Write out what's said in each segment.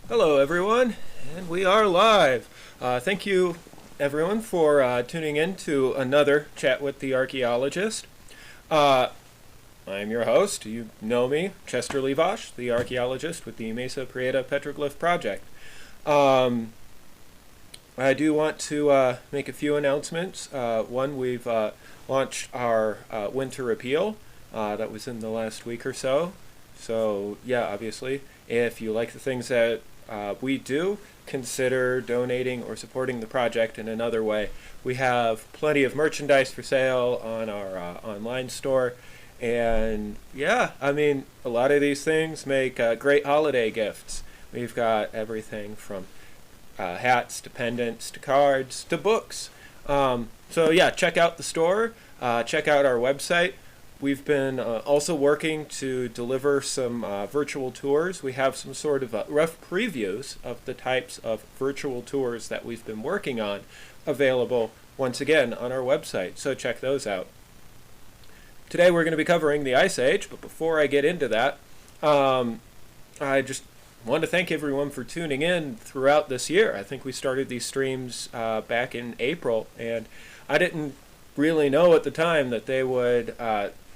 Hello everyone, and we are live. Thank you everyone for tuning in to another chat with the archaeologist. I'm your host, you know me, Chester Liwosz, the archaeologist with the Mesa Prieta Petroglyph Project. I do want to make a few announcements. One, we've launched our winter appeal. That was in the last week or so. So yeah, obviously, if you like the things that we do, consider donating or supporting the project in another way. We have plenty of merchandise for sale on our online store. And yeah, I mean, a lot of these things make great holiday gifts. We've got everything from hats to pendants to cards to books. So yeah, check out the store. Check out our website. We've been also working to deliver some virtual tours. We have some sort of rough previews of the types of virtual tours that we've been working on available once again on our website, so check those out. Today we're going to be covering the Ice Age, but before I get into that, I just want to thank everyone for tuning in throughout this year. I think we started these streams back in April, and I didn't really know at the time that they would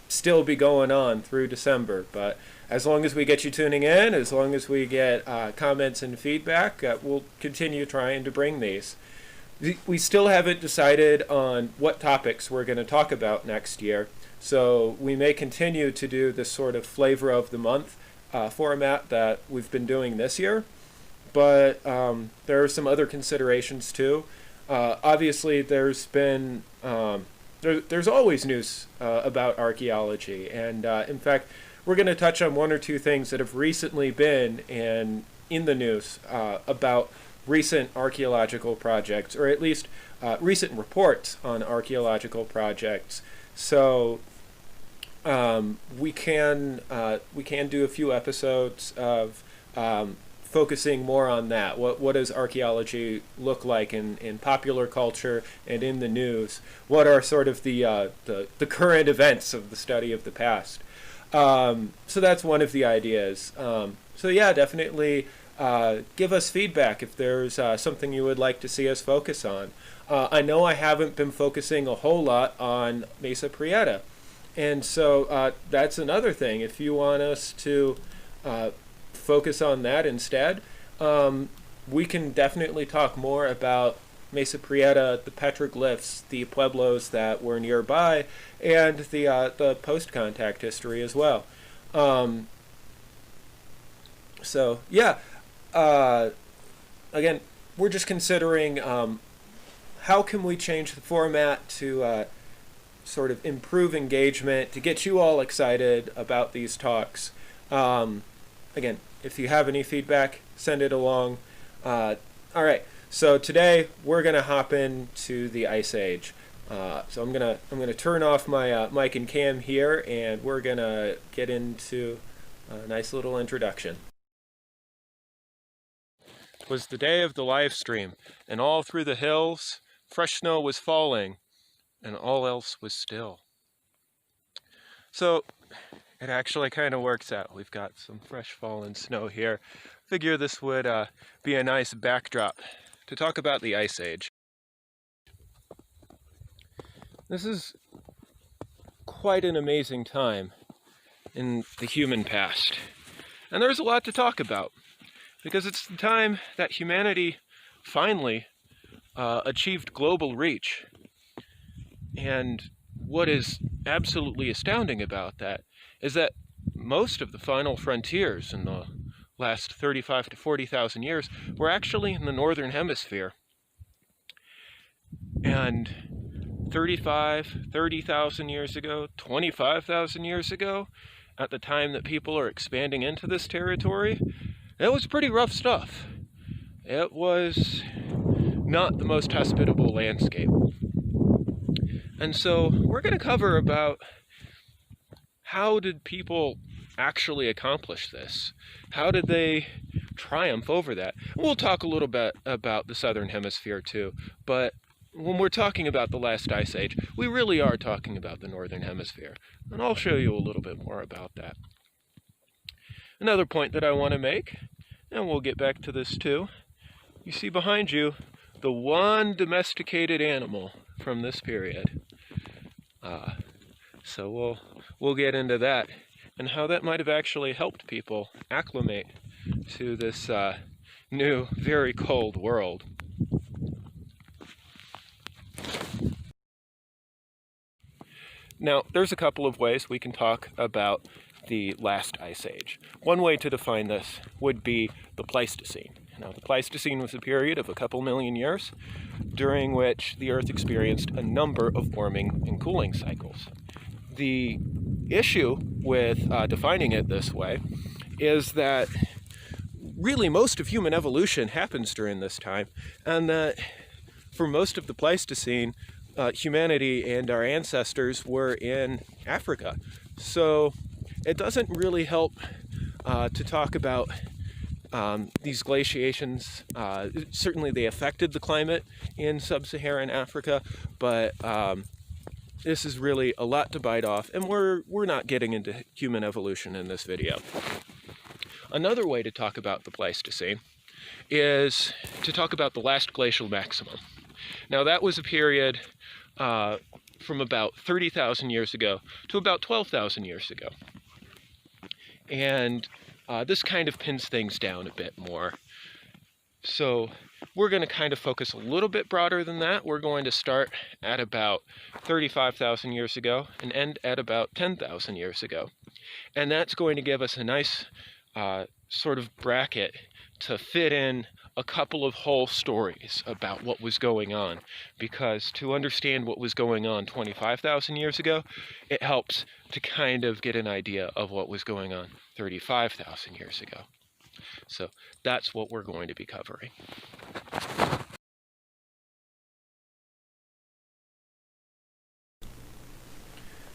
still be going on through December, but as long as we get you tuning in, as long as we get comments and feedback, we'll continue trying to bring these. We still haven't decided on what topics we're going to talk about next year, so we may continue to do this sort of flavor of the month format that we've been doing this year, but there are some other considerations too. Obviously, there's been there's always news about archaeology, and in fact, we're going to touch on one or two things that have recently been in the news about recent archaeological projects, or at least recent reports on archaeological projects. So we can do a few episodes of focusing more on that. What does archaeology look like in popular culture and in the news? What are sort of the current events of the study of the past? So that's one of the ideas. So yeah, definitely give us feedback if there's something you would like to see us focus on. I know I haven't been focusing a whole lot on Mesa Prieta, and so that's another thing. If you want us to focus on that instead, we can definitely talk more about Mesa Prieta, the petroglyphs, the pueblos that were nearby, and the post-contact history as well. So yeah, again, we're just considering how can we change the format to sort of improve engagement, to get you all excited about these talks. Again, if you have any feedback, send it along. All right, so today we're gonna hop into the Ice Age. So I'm gonna turn off my mic and cam here, and we're gonna get into a nice little introduction. It was the day of the live stream, and all through the hills, fresh snow was falling, and all else was still. So it actually kind of works out. We've got some fresh fallen snow here. Figure this would be a nice backdrop to talk about the Ice Age. This is quite an amazing time in the human past. And there's a lot to talk about, because it's the time that humanity finally achieved global reach. And what is absolutely astounding about that is that most of the final frontiers in the last 35 to 40,000 years were actually in the northern hemisphere. And 30,000 years ago, 25,000 years ago, at the time that people are expanding into this territory, it was pretty rough stuff. It was not the most hospitable landscape. And so we're going to cover about how did people actually accomplish this? How did they triumph over that? We'll talk a little bit about the southern hemisphere too, but when we're talking about the last ice age, we really are talking about the northern hemisphere, and I'll show you a little bit more about that. Another point that I want to make And we'll get back to this too. You see behind you the one domesticated animal from this period. So we'll get into that and how that might have actually helped people acclimate to this new, very cold world. Now, there's a couple of ways we can talk about the last ice age. One way to define this would be the Pleistocene. Now, the Pleistocene was a period of a couple million years during which the Earth experienced a number of warming and cooling cycles. The issue with defining it this way is that really most of human evolution happens during this time, and that for most of the Pleistocene, humanity and our ancestors were in Africa. So it doesn't really help to talk about these glaciations. Certainly they affected the climate in sub-Saharan Africa, but this is really a lot to bite off, and we're not getting into human evolution in this video. Another way to talk about the Pleistocene is to talk about the last glacial maximum. Now, that was a period from about 30,000 years ago to about 12,000 years ago. And this kind of pins things down a bit more. So we're going to kind of focus a little bit broader than that. We're going to start at about 35,000 years ago and end at about 10,000 years ago. And that's going to give us a nice sort of bracket to fit in a couple of whole stories about what was going on, because to understand what was going on 25,000 years ago, it helps to kind of get an idea of what was going on 35,000 years ago. So that's what we're going to be covering.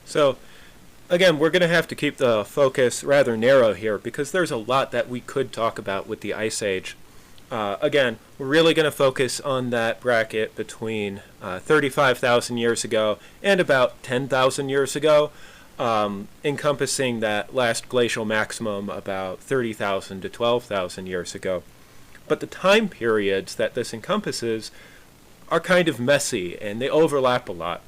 So again, we're going to have to keep the focus rather narrow here because there's a lot that we could talk about with the Ice Age. Again, we're really going to focus on that bracket between 35,000 years ago and about 10,000 years ago, encompassing that last glacial maximum about 30,000 to 12,000 years ago. But the time periods that this encompasses are kind of messy and they overlap a lot.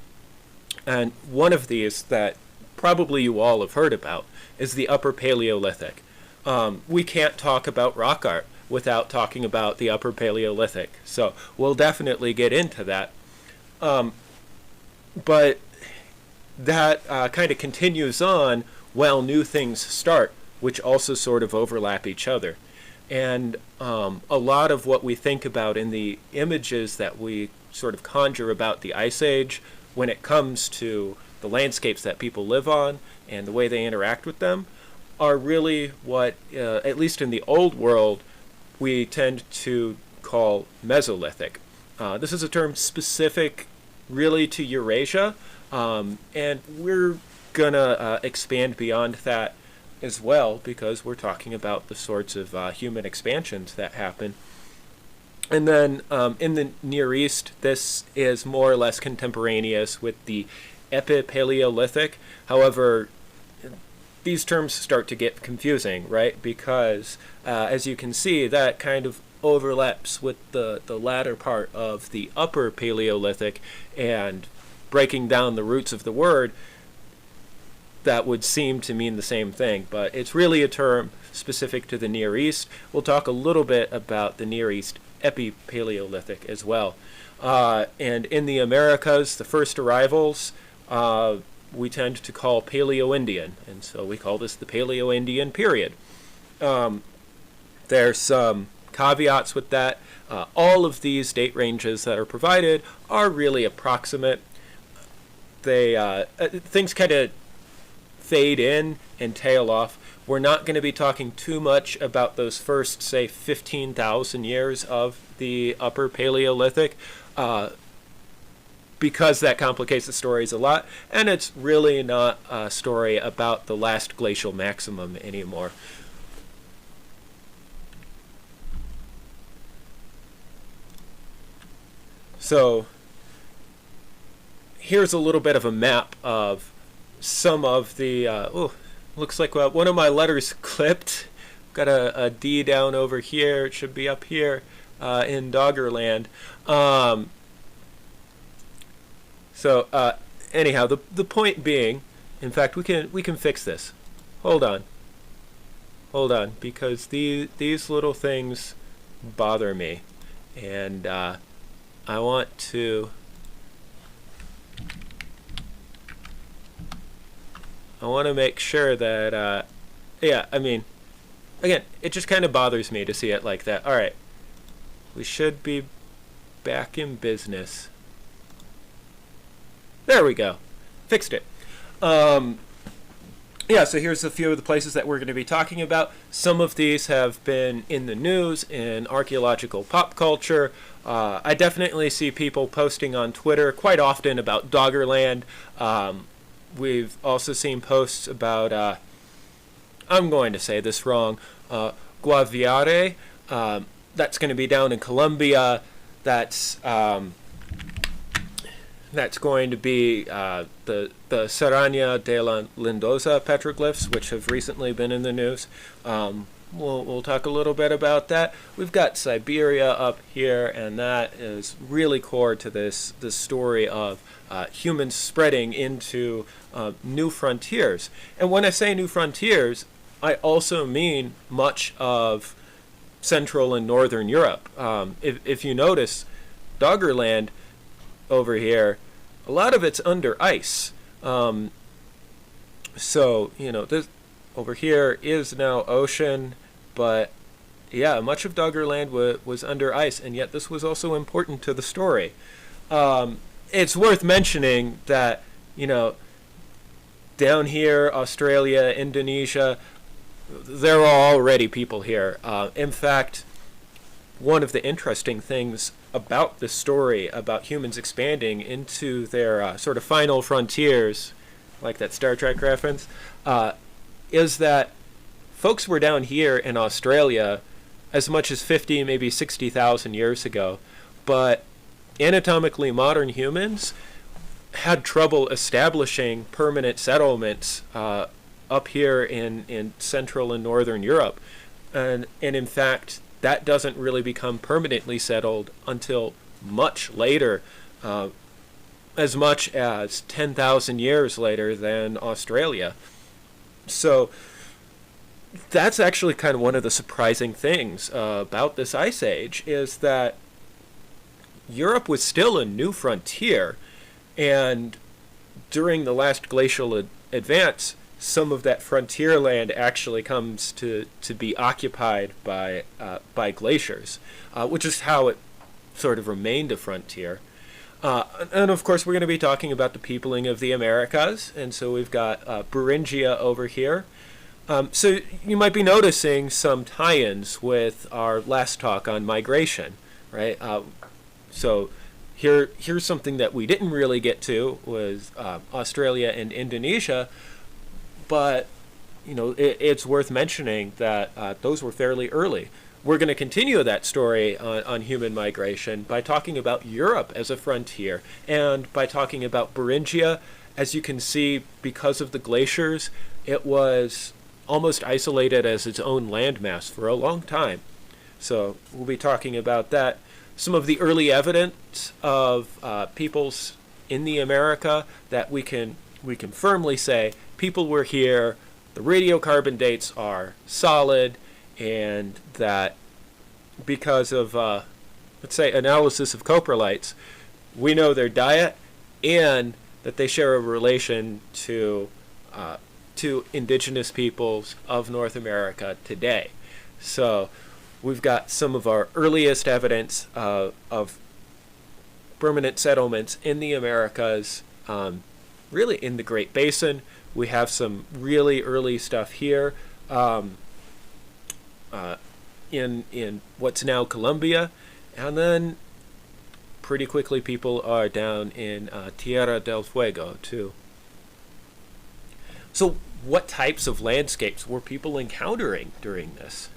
And one of these that probably you all have heard about is the Upper Paleolithic. We can't talk about rock art without talking about the Upper Paleolithic, so we'll definitely get into that. But that kind of continues on while new things start, which also sort of overlap each other. And a lot of what we think about in the images that we sort of conjure about the Ice Age when it comes to the landscapes that people live on and the way they interact with them are really what, at least in the old world, we tend to call Mesolithic. This is a term specific really to Eurasia, and we're going to expand beyond that as well because we're talking about the sorts of human expansions that happen. And then in the Near East, this is more or less contemporaneous with the Epipaleolithic. However, these terms start to get confusing, right? Because as you can see, that kind of overlaps with the latter part of the Upper Paleolithic, and breaking down the roots of the word, that would seem to mean the same thing, but it's really a term specific to the Near East. We'll talk a little bit about the Near East Epipaleolithic as well. And in the Americas, the first arrivals, we tend to call Paleo-Indian, and so we call this the Paleo-Indian period. There's some caveats with that. All of these date ranges that are provided are really approximate. They things kind of fade in and tail off. We're not going to be talking too much about those first, say, 15,000 years of the Upper Paleolithic, because that complicates the stories a lot, and it's really not a story about the last glacial maximum anymore. So here's a little bit of a map of some of the looks like one of my letters clipped. got a D down over here. It should be up here in Doggerland. Anyhow, the point being, in fact, we can fix this. Hold on, because these little things bother me, and I want to make sure that yeah, I mean, again, it just kind of bothers me to see it like that. All right, we should be back in business. There we go. Fixed it. Yeah, so here's a few of the places that we're going to be talking about. Some of these have been in the news, in archaeological pop culture. I definitely see people posting on Twitter quite often about Doggerland. We've also seen posts about, I'm going to say this wrong, Guaviare. That's going to be down in Colombia. That's going to be the Serrania de la Lindosa petroglyphs, which have recently been in the news. We'll talk a little bit about that. We've got Siberia up here, and that is really core to this story of humans spreading into new frontiers. And when I say new frontiers, I also mean much of Central and Northern Europe. If you notice, Doggerland over here, a lot of it's under ice. So, this over here is now ocean, but yeah, much of Doggerland was under ice, and yet this was also important to the story. It's worth mentioning that, down here, Australia, Indonesia, there are already people here. In fact, one of the interesting things about this story, about humans expanding into their sort of final frontiers, like that Star Trek reference, is that folks were down here in Australia as much as 50, maybe 60,000 years ago, but anatomically modern humans had trouble establishing permanent settlements up here in Central and Northern Europe. And in fact, that doesn't really become permanently settled until much later, as much as 10,000 years later than Australia. So that's actually kind of one of the surprising things about this ice age, is that Europe was still a new frontier, and during the last glacial advance, some of that frontier land actually comes to be occupied by glaciers, which is how it sort of remained a frontier. And of course, we're going to be talking about the peopling of the Americas, and so we've got Beringia over here. So you might be noticing some tie-ins with our last talk on migration, right? So here's something that we didn't really get to, was Australia and Indonesia. But, it's worth mentioning that those were fairly early. We're going to continue that story on human migration by talking about Europe as a frontier, and by talking about Beringia. As you can see, because of the glaciers, it was almost isolated as its own landmass for a long time. So we'll be talking about that. Some of the early evidence of peoples in the America that we can firmly say people were here, the radiocarbon dates are solid, and that because of, let's say, analysis of coprolites, we know their diet, and that they share a relation to indigenous peoples of North America today. So we've got some of our earliest evidence of permanent settlements in the Americas, really in the Great Basin. We have some really early stuff here in what's now Colombia, and then pretty quickly people are down in Tierra del Fuego too. So what types of landscapes were people encountering during this?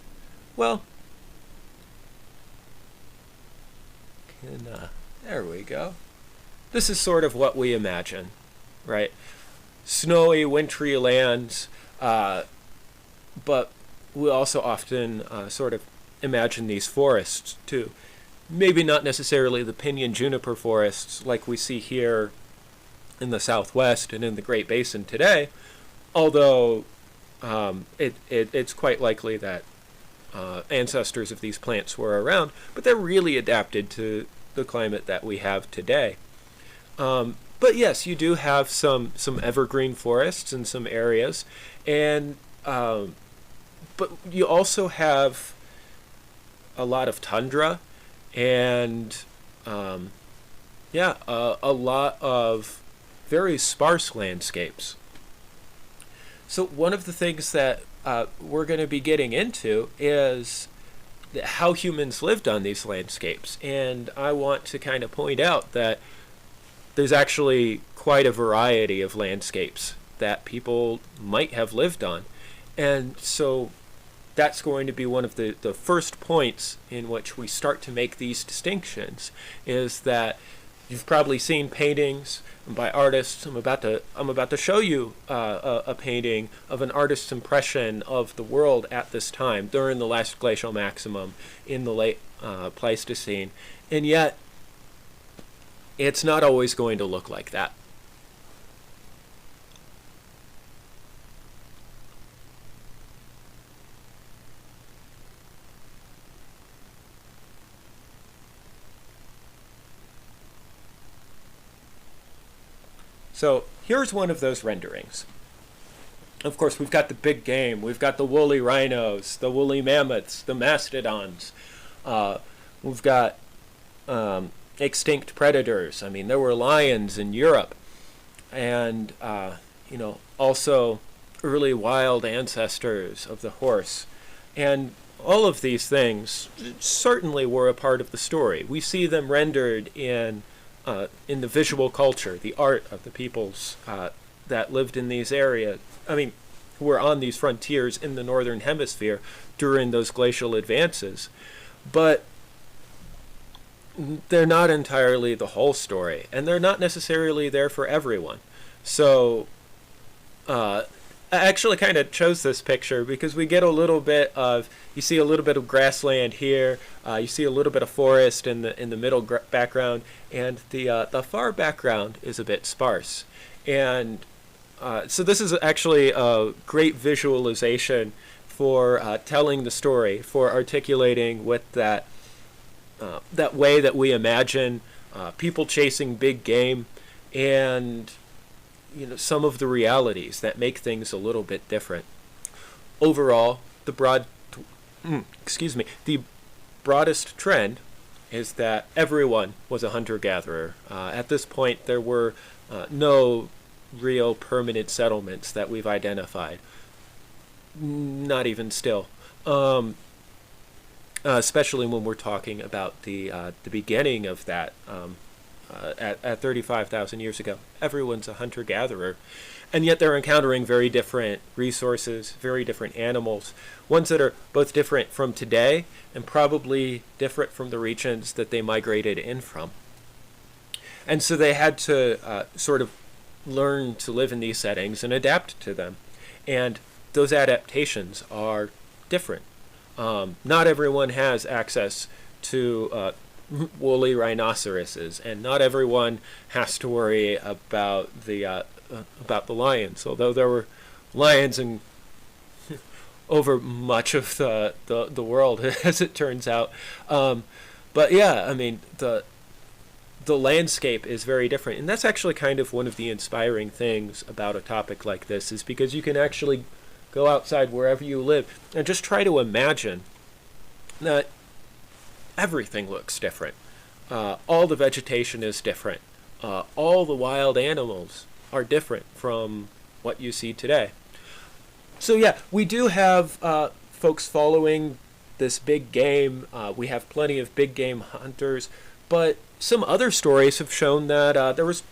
Well, there we go. This is sort of what we imagine, right? Snowy, wintry lands, but we also often sort of imagine these forests too. Maybe not necessarily the pinyon juniper forests like we see here in the Southwest and in the Great Basin today, although it's quite likely that ancestors of these plants were around, but they're really adapted to the climate that we have today. But yes, you do have some evergreen forests in some areas, and but you also have a lot of tundra, and a lot of very sparse landscapes. So one of the things that we're going to be getting into is how humans lived on these landscapes, and I want to kind of point out that there's actually quite a variety of landscapes that people might have lived on. And so that's going to be one of the first points in which we start to make these distinctions, is that you've probably seen paintings by artists. I'm about to show you a painting of an artist's impression of the world at this time during the last glacial maximum in the late Pleistocene, and yet it's not always going to look like that. So here's one of those renderings. Of course, we've got the big game. We've got the woolly rhinos, the woolly mammoths, the mastodons. We've got extinct predators. I mean, there were lions in Europe, and also early wild ancestors of the horse. And all of these things certainly were a part of the story. We see them rendered in the visual culture, the art of the peoples that lived in these areas. I mean, who were on these frontiers in the northern hemisphere during those glacial advances. But they're not entirely the whole story, and they're not necessarily there for everyone. So I actually kind of chose this picture because we get a little bit of, you see a little bit of grassland here, you see a little bit of forest in the middle background, and the far background is a bit sparse. And so this is actually a great visualization for telling the story, for articulating with that way that we imagine people chasing big game, and some of the realities that make things a little bit different. Overall, the broadest trend is that everyone was a hunter-gatherer. At this point, there were no real permanent settlements that we've identified. Not even still. Especially when we're talking about the beginning of that at 35,000 years ago. Everyone's a hunter-gatherer, and yet they're encountering very different resources, very different animals, ones that are both different from today and probably different from the regions that they migrated in from. And so they had to sort of learn to live in these settings and adapt to them. And those adaptations are different. Not everyone has access to woolly rhinoceroses, and not everyone has to worry about the lions, although there were lions in over much of the world, as it turns out. But yeah, I mean, the landscape is very different, and that's actually kind of one of the inspiring things about a topic like this, is because you can actually go outside wherever you live and just try to imagine that everything looks different. All the vegetation is different. All the wild animals are different from what you see today. So yeah, we do have folks following this big game. We have plenty of big game hunters, but some other stories have shown that there was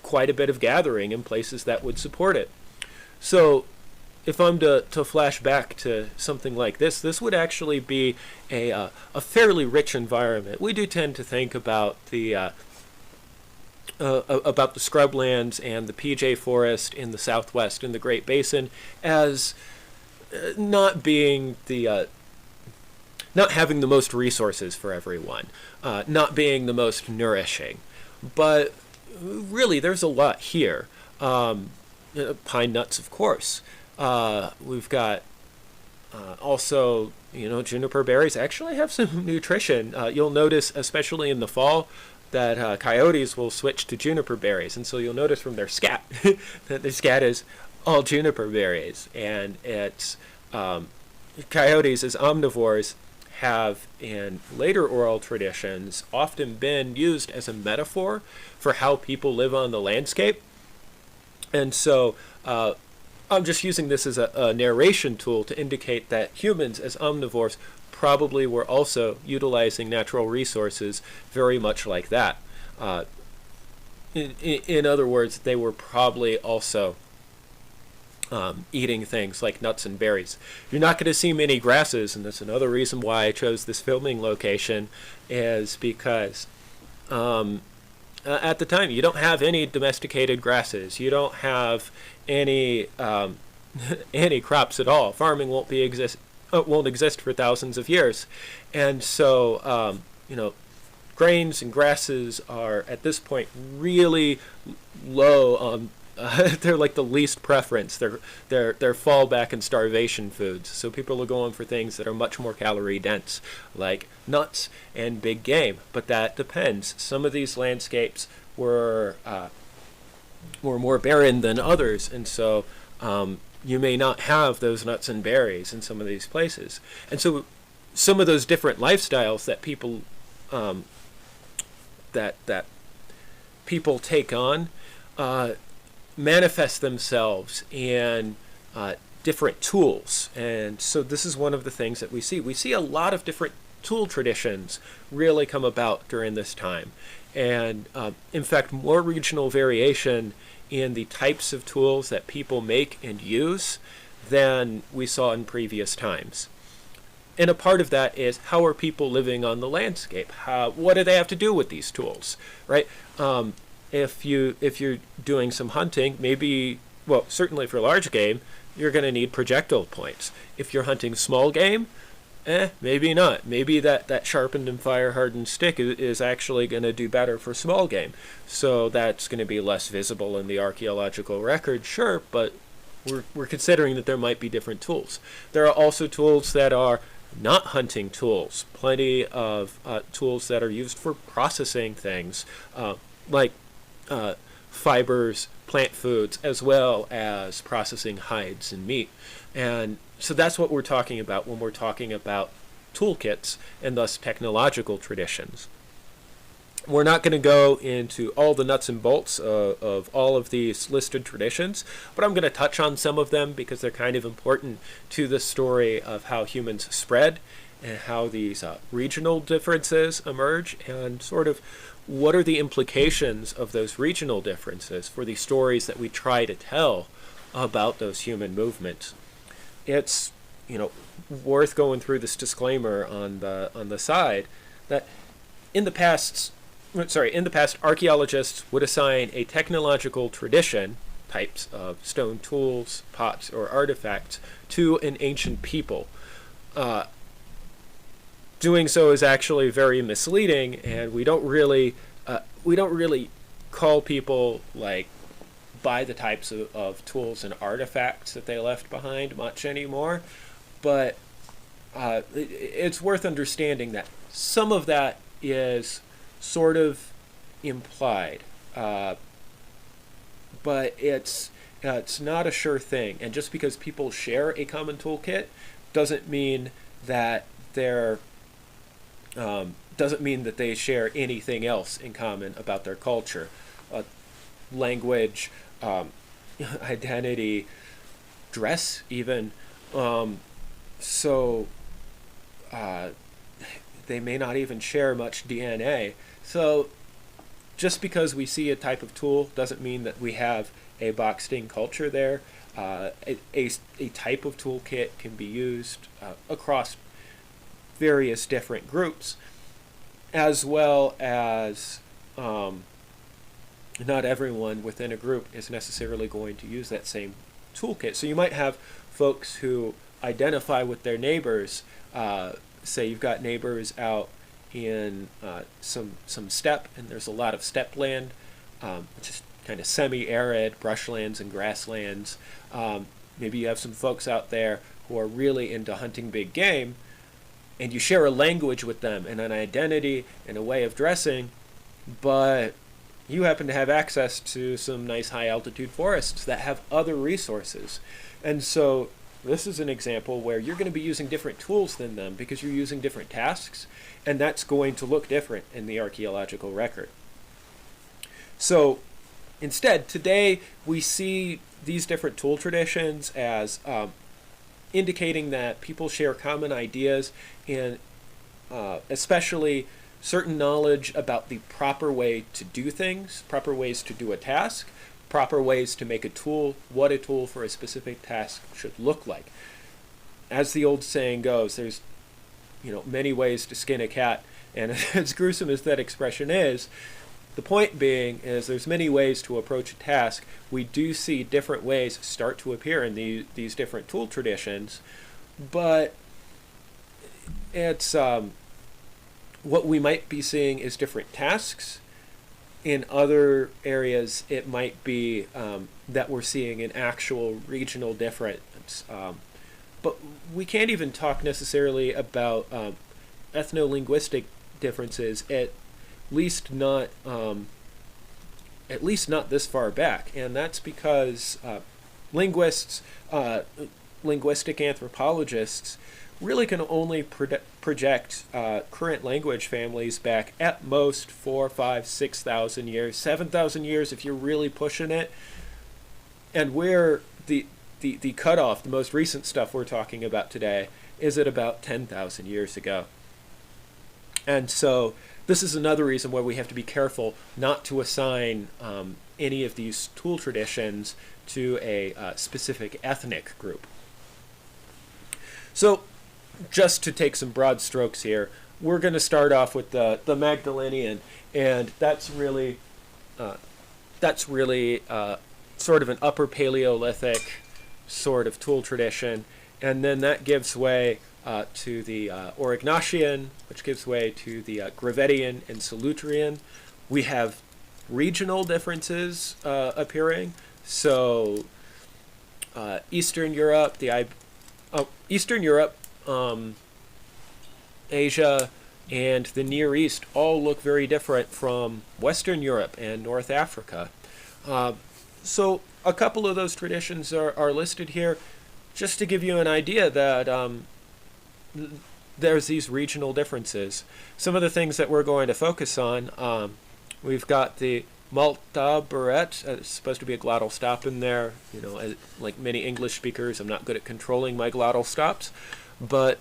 quite a bit of gathering in places that would support it. So if I'm to flash back to something like this would actually be a fairly rich environment. We do tend to think about the scrublands and the PJ forest in the Southwest in the Great Basin as not being the not having the most resources for everyone, not being the most nourishing. But really, there's a lot here. Pine nuts, of course. We've got also, juniper berries actually have some nutrition. You'll notice, especially in the fall, that coyotes will switch to juniper berries. And so you'll notice from their scat that their scat is all juniper berries. And it's coyotes as omnivores have, in later oral traditions, often been used as a metaphor for how people live on the landscape. And so I'm just using this as a narration tool to indicate that humans as omnivores probably were also utilizing natural resources very much like that. In other words, they were probably also eating things like nuts and berries. You're not going to see many grasses, and that's another reason why I chose this filming location, is because at the time you don't have any domesticated grasses. You don't have any any crops at all. Farming won't exist for thousands of years, and so grains and grasses are at this point really low on. They're like the least preference. They're fallback and starvation foods. So people are going for things that are much more calorie dense, like nuts and big game. But that depends. Some of these landscapes were more barren than others, and so you may not have those nuts and berries in some of these places. And so some of those different lifestyles that people that people take on manifest themselves in different tools. And so this is one of the things that we see. We see a lot of different tool traditions really come about during this time. And in fact, more regional variation in the types of tools that people make and use than we saw in previous times. And a part of that is, how are people living on the landscape? What do they have to do with these tools, right? If you're doing some hunting, maybe, well, certainly for large game, you're going to need projectile points. If you're hunting small game, maybe not. Maybe that sharpened and fire-hardened stick is actually going to do better for small game. So that's going to be less visible in the archaeological record, sure, but we're considering that there might be different tools. There are also tools that are not hunting tools. Plenty of tools that are used for processing things, like fibers, plant foods, as well as processing hides and meat. And so that's what we're talking about when we're talking about toolkits and thus technological traditions. We're not going to go into all the nuts and bolts of all of these listed traditions, but I'm going to touch on some of them because they're kind of important to the story of how humans spread and how these regional differences emerge, and sort of what are the implications of those regional differences for the stories that we try to tell about those human movements. It's worth going through this disclaimer on the side that in the past, archaeologists would assign a technological tradition, types of stone tools, pots, or artifacts, to an ancient people. Doing so is actually very misleading, and we don't really call people by the types of tools and artifacts that they left behind much anymore. But it's worth understanding that some of that is sort of implied, but it's not a sure thing. And just because people share a common toolkit doesn't mean that they share anything else in common about their culture, language, identity, dress, even. So they may not even share much DNA. So just because we see a type of tool doesn't mean that we have a boxed-in culture there. A type of toolkit can be used across various different groups, as well as not everyone within a group is necessarily going to use that same toolkit. So you might have folks who identify with their neighbors. Say you've got neighbors out in some steppe, and there's a lot of steppe land, which is kind of semi-arid brushlands and grasslands. Maybe you have some folks out there who are really into hunting big game, and you share a language with them and an identity and a way of dressing, but you happen to have access to some nice high altitude forests that have other resources. And so this is an example where you're going to be using different tools than them because you're using different tasks, and that's going to look different in the archaeological record. So instead, today we see these different tool traditions as indicating that people share common ideas and especially certain knowledge about the proper way to do things, proper ways to do a task, proper ways to make a tool, what a tool for a specific task should look like. As the old saying goes, there's many ways to skin a cat, and as gruesome as that expression is, the point being is there's many ways to approach a task. We do see different ways start to appear in these different tool traditions, but it's what we might be seeing is different tasks. In other areas, it might be that we're seeing an actual regional difference. But we can't even talk necessarily about ethno-linguistic differences, at least not this far back. And that's because linguists, linguistic anthropologists, really can only project current language families back at most 4, 5, 6,000 years, 7,000 years if you're really pushing it. And where the cutoff, the most recent stuff we're talking about today, is at about 10,000 years ago. And so this is another reason why we have to be careful not to assign any of these tool traditions to a specific ethnic group. So just to take some broad strokes here, we're going to start off with the Magdalenian, and that's really sort of an upper Paleolithic sort of tool tradition, and then that gives way to the Aurignacian, which gives way to the Gravettian and Solutrean. We have regional differences appearing. So Eastern Europe, Asia, and the Near East all look very different from Western Europe and North Africa. So a couple of those traditions are listed here just to give you an idea that there's these regional differences. Some of the things that we're going to focus on, we've got the Malta Barrett. It's supposed to be a glottal stop in there. Like many English speakers, I'm not good at controlling my glottal stops, but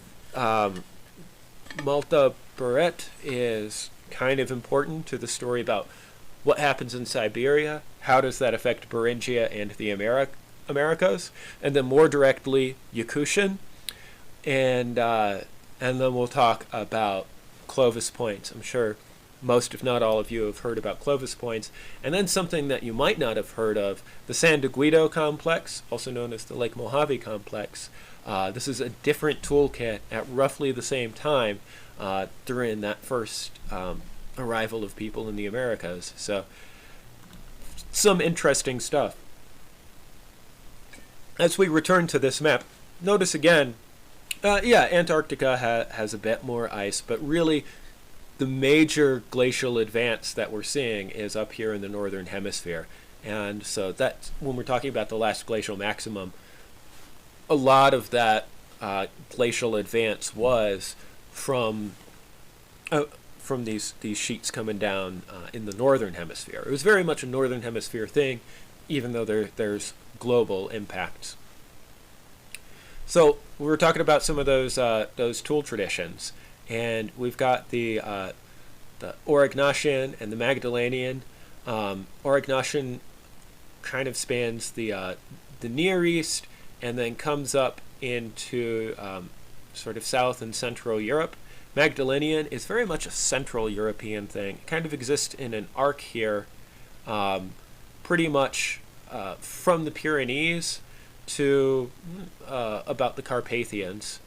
Malta Barrett is kind of important to the story about what happens in Siberia, how does that affect Beringia and the Americas, and then more directly Yakutian, and then we'll talk about Clovis points. I'm sure most, if not all of you, have heard about Clovis points, and then something that you might not have heard of, the San de Guido complex, also known as the Lake Mojave complex. This is a different toolkit at roughly the same time during that first arrival of people in the Americas. So some interesting stuff. As we return to this map, notice again, Antarctica has a bit more ice, but really the major glacial advance that we're seeing is up here in the northern hemisphere. And so that's when we're talking about the last glacial maximum, a lot of that glacial advance was from these sheets coming down in the northern hemisphere. It was very much a northern hemisphere thing, even though there's global impacts. So we were talking about some of those tool traditions, and we've got the Aurignacian and the Magdalenian. Aurignacian kind of spans the Near East and then comes up into sort of South and Central Europe. Magdalenian is very much a Central European thing. It kind of exists in an arc here, pretty much from the Pyrenees to about the Carpathians.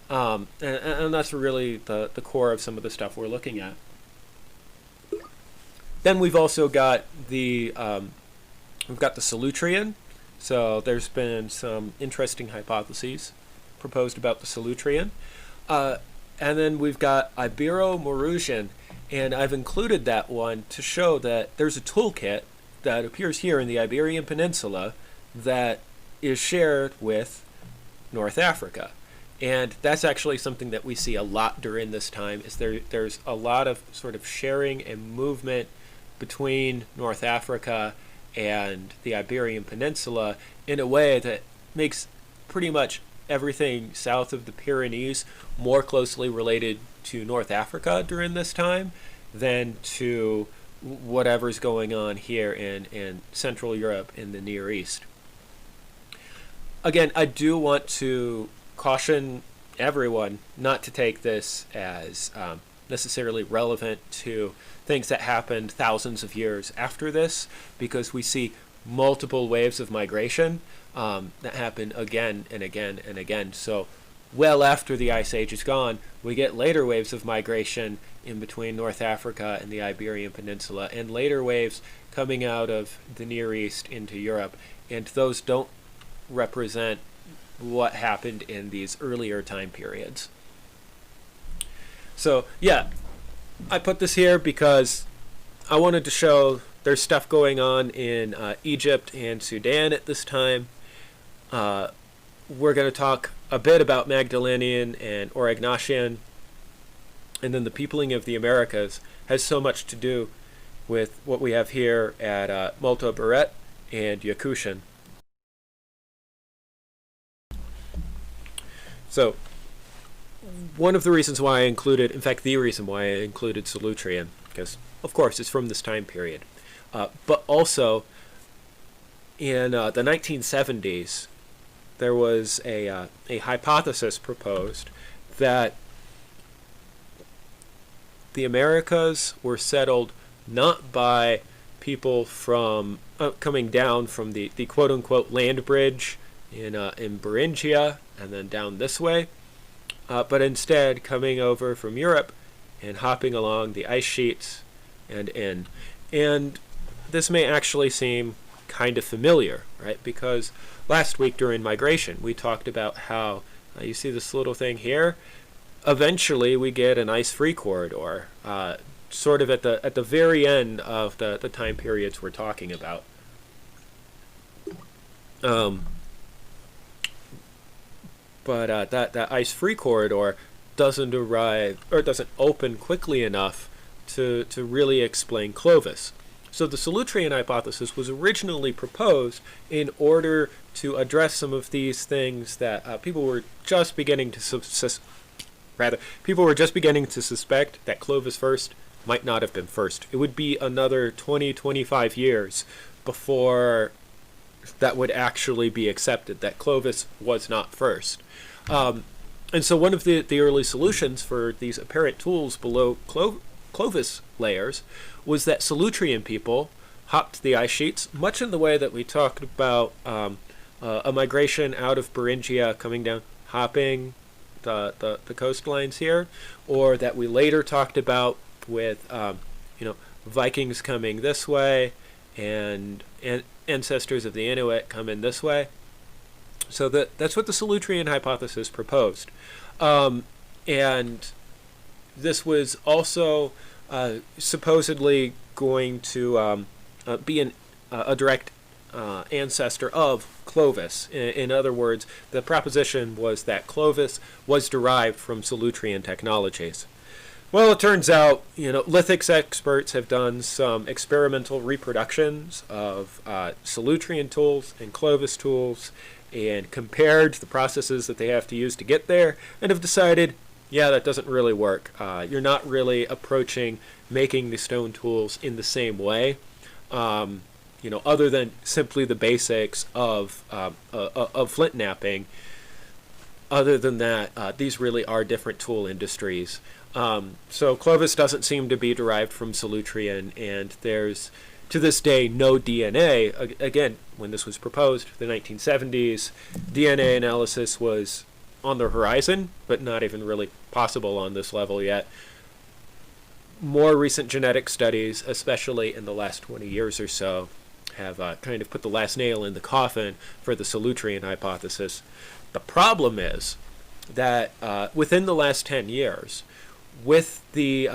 And that's really the core of some of the stuff we're looking at. Then we've also got the Solutrean. So there's been some interesting hypotheses proposed about the Solutrean. And then we've got Ibero-Maurusian, and I've included that one to show that there's a toolkit that appears here in the Iberian Peninsula that is shared with North Africa. And that's actually something that we see a lot during this time, is there's a lot of sort of sharing and movement between North Africa and the Iberian Peninsula in a way that makes pretty much everything south of the Pyrenees more closely related to North Africa during this time than to whatever's going on here in Central Europe in the Near East. Again, I do want to caution everyone not to take this as necessarily relevant to things that happened thousands of years after this, because we see multiple waves of migration that happen again and again and again. So well after the Ice Age is gone, we get later waves of migration in between North Africa and the Iberian Peninsula, and later waves coming out of the Near East into Europe, and those don't represent what happened in these earlier time periods. So yeah, I put this here because I wanted to show there's stuff going on in Egypt and Sudan at this time. We're going to talk a bit about Magdalenian and Aurignacian, and then the peopling of the Americas has so much to do with what we have here at Malta Beret and Yakutian. So one of the reasons why I included, in fact the reason why I included Solutrean, because of course it's from this time period, but also in the 1970s there was a hypothesis proposed that the Americas were settled not by people from coming down from the quote-unquote land bridge in Beringia and then down this way, but instead coming over from Europe and hopping along the ice sheets and in. And this may actually seem kind of familiar, right? Because last week during migration, we talked about how, you see this little thing here, eventually we get an ice-free corridor, sort of at the very end of the time periods we're talking about. But that ice-free corridor doesn't arrive, or doesn't open quickly enough to really explain Clovis. So the Solutrean hypothesis was originally proposed in order to address some of these things that people were just beginning to suspect that Clovis first might not have been first. It would be another 20-25 years before that would actually be accepted, that Clovis was not first. And so one of the early solutions for these apparent tools below Clovis layers was that Solutrean people hopped the ice sheets, much in the way that we talked about a migration out of Beringia coming down, hopping the coastlines here, or that we later talked about with Vikings coming this way and ancestors of the Inuit coming this way. So that's what the Solutrean hypothesis proposed. And this was also supposedly going to be a direct ancestor of Clovis. In other words, the proposition was that Clovis was derived from Solutrean technologies. Well, it turns out, lithics experts have done some experimental reproductions of Solutrean tools and Clovis tools and compared the processes that they have to use to get there, and have decided, yeah, that doesn't really work. You're not really approaching making the stone tools in the same way, other than simply the basics of flint knapping. Other than that, these really are different tool industries. So Clovis doesn't seem to be derived from Solutrean, and there's to this day, no DNA. Again, when this was proposed, the 1970s, DNA analysis was on the horizon, but not even really possible on this level yet. More recent genetic studies, especially in the last 20 years or so, have kind of put the last nail in the coffin for the Solutrean hypothesis. The problem is that within the last 10 years, with the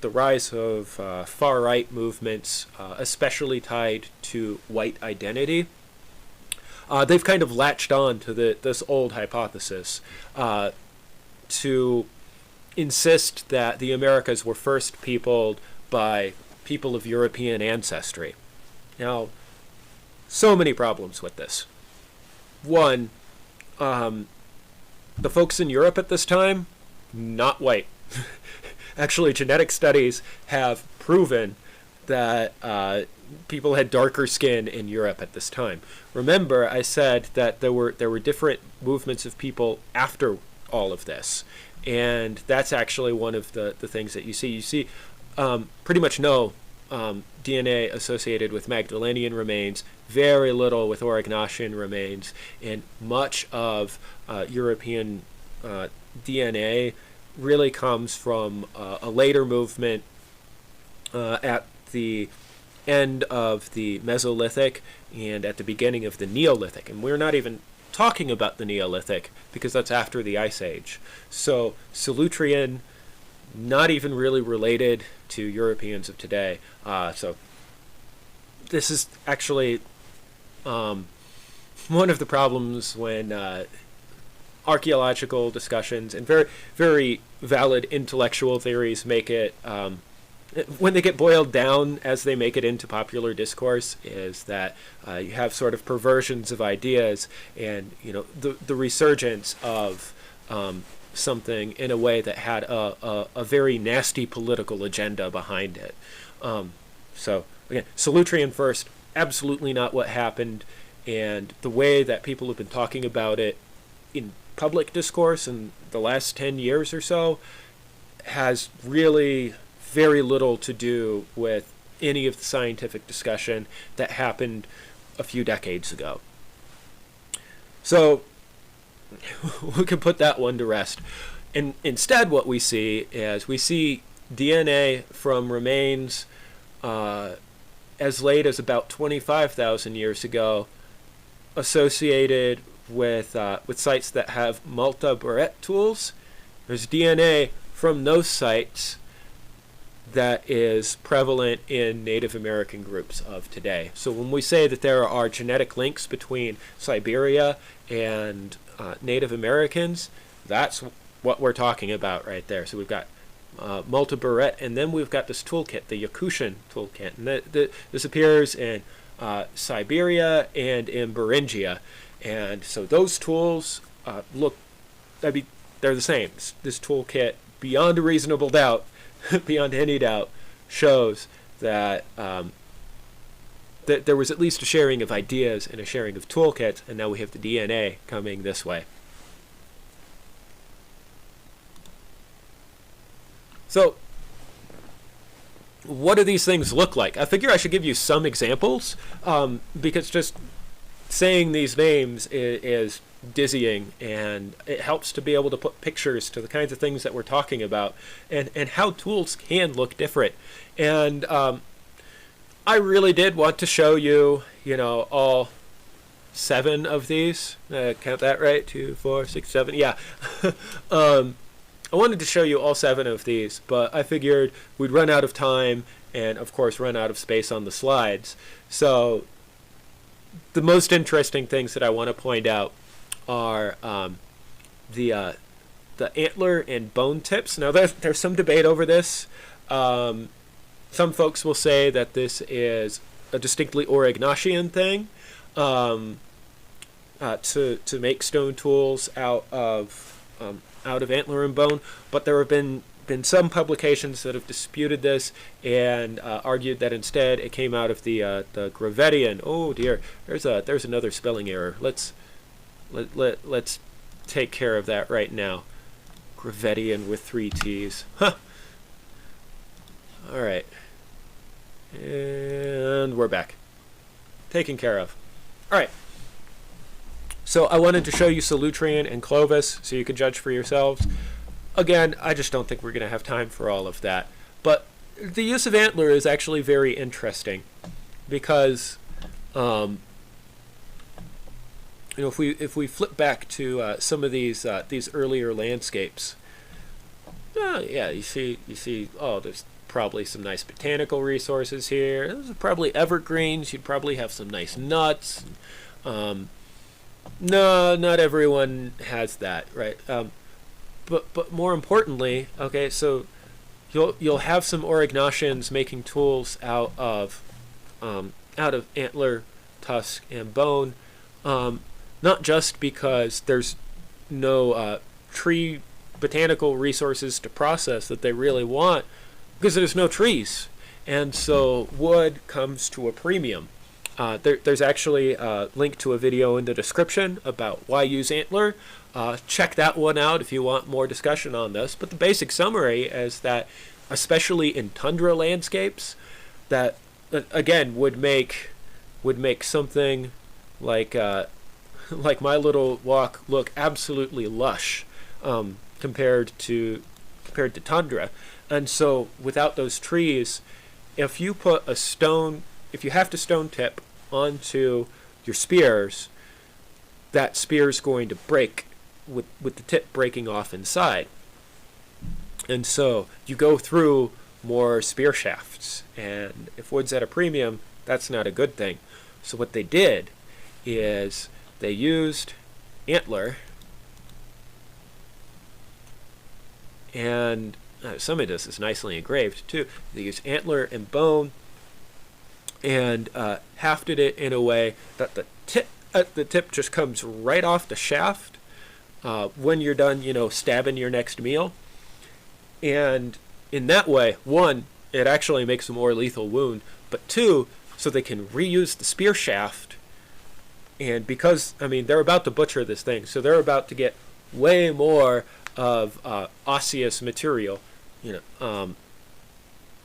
rise of far-right movements, especially tied to white identity, they've kind of latched on to this old hypothesis to insist that the Americas were first peopled by people of European ancestry. Now, so many problems with this. One, the folks in Europe at this time, not white. Actually, genetic studies have proven that people had darker skin in Europe at this time. Remember, I said that there were different movements of people after all of this. And that's actually one of the things that you see. You see pretty much no DNA associated with Magdalenian remains, very little with Aurignacian remains, and much of European DNA really comes from a later movement at the end of the Mesolithic and at the beginning of the Neolithic. And we're not even talking about the Neolithic because that's after the Ice Age. So Solutrean, not even really related to Europeans of today. So this is actually one of the problems when archaeological discussions and very, very valid intellectual theories make it, when they get boiled down as they make it into popular discourse, is that you have sort of perversions of ideas and, you know, the resurgence of something in a way that had a very nasty political agenda behind it. So, again, Solutrean first, absolutely not what happened, and the way that people have been talking about it in public discourse in the last 10 years or so has really very little to do with any of the scientific discussion that happened a few decades ago. So we can put that one to rest. And instead what we see is we see DNA from remains as late as about 25,000 years ago associated with sites that have Malta-Barrett tools. There's DNA from those sites that is prevalent in Native American groups of today. So when we say that there are genetic links between Siberia and Native Americans, that's what we're talking about right there. So we've got Malta-Barrett, and then we've got this toolkit, the Yakutian toolkit. And this appears in Siberia and in Beringia. And so those tools look, I mean, they're the same. This toolkit, beyond a reasonable doubt, beyond any doubt, shows that that there was at least a sharing of ideas and a sharing of toolkits, and now we have the DNA coming this way. So, what do these things look like? I figure I should give you some examples, because just saying these names is dizzying, and it helps to be able to put pictures to the kinds of things that we're talking about, and how tools can look different. And I really did want to show you, you know, all 7 of these. Count that right? 2, 4, 6, 7. Yeah. I wanted to show you all 7 of these, but I figured we'd run out of time and, of course, run out of space on the slides. So the most interesting things that I want to point out are the antler and bone tips. Now, there's some debate over this. Some folks will say that this is a distinctly Aurignacian thing, to make stone tools out of antler and bone, but there have been some publications that have disputed this and argued that instead it came out of the Gravettian. Oh dear, there's another spelling error. Let's take care of that right now. Gravettian with 3 T's. Huh. All right. And we're back. Taken care of. All right. So I wanted to show you Solutrean and Clovis so you can judge for yourselves. Again, I just don't think we're going to have time for all of that. But the use of antler is actually very interesting because, if we flip back to some of these earlier landscapes, yeah, you see, oh, there's probably some nice botanical resources here. Those are probably evergreens. You'd probably have some nice nuts. No, not everyone has that, right? But more importantly, okay, so you'll have some Aurignacians making tools out of antler, tusk, and bone. Not just because there's no tree botanical resources to process that they really want, because there's no trees, and so wood comes to a premium. There's actually a link to a video in the description about why use antler. Check that one out if you want more discussion on this. But the basic summary is that, especially in tundra landscapes, that again would make something like my little walk look absolutely lush compared to tundra. And so without those trees, if you have to stone tip onto your spears, that spear is going to break with the tip breaking off inside. And so you go through more spear shafts, and if wood's at a premium, that's not a good thing. So what they did is they used antler, and some of this is nicely engraved too. They used antler and bone and hafted it in a way that the tip just comes right off the shaft when you're done, stabbing your next meal. And in that way, one, it actually makes a more lethal wound, but two, so they can reuse the spear shaft. And because, they're about to butcher this thing, so they're about to get way more of osseous material,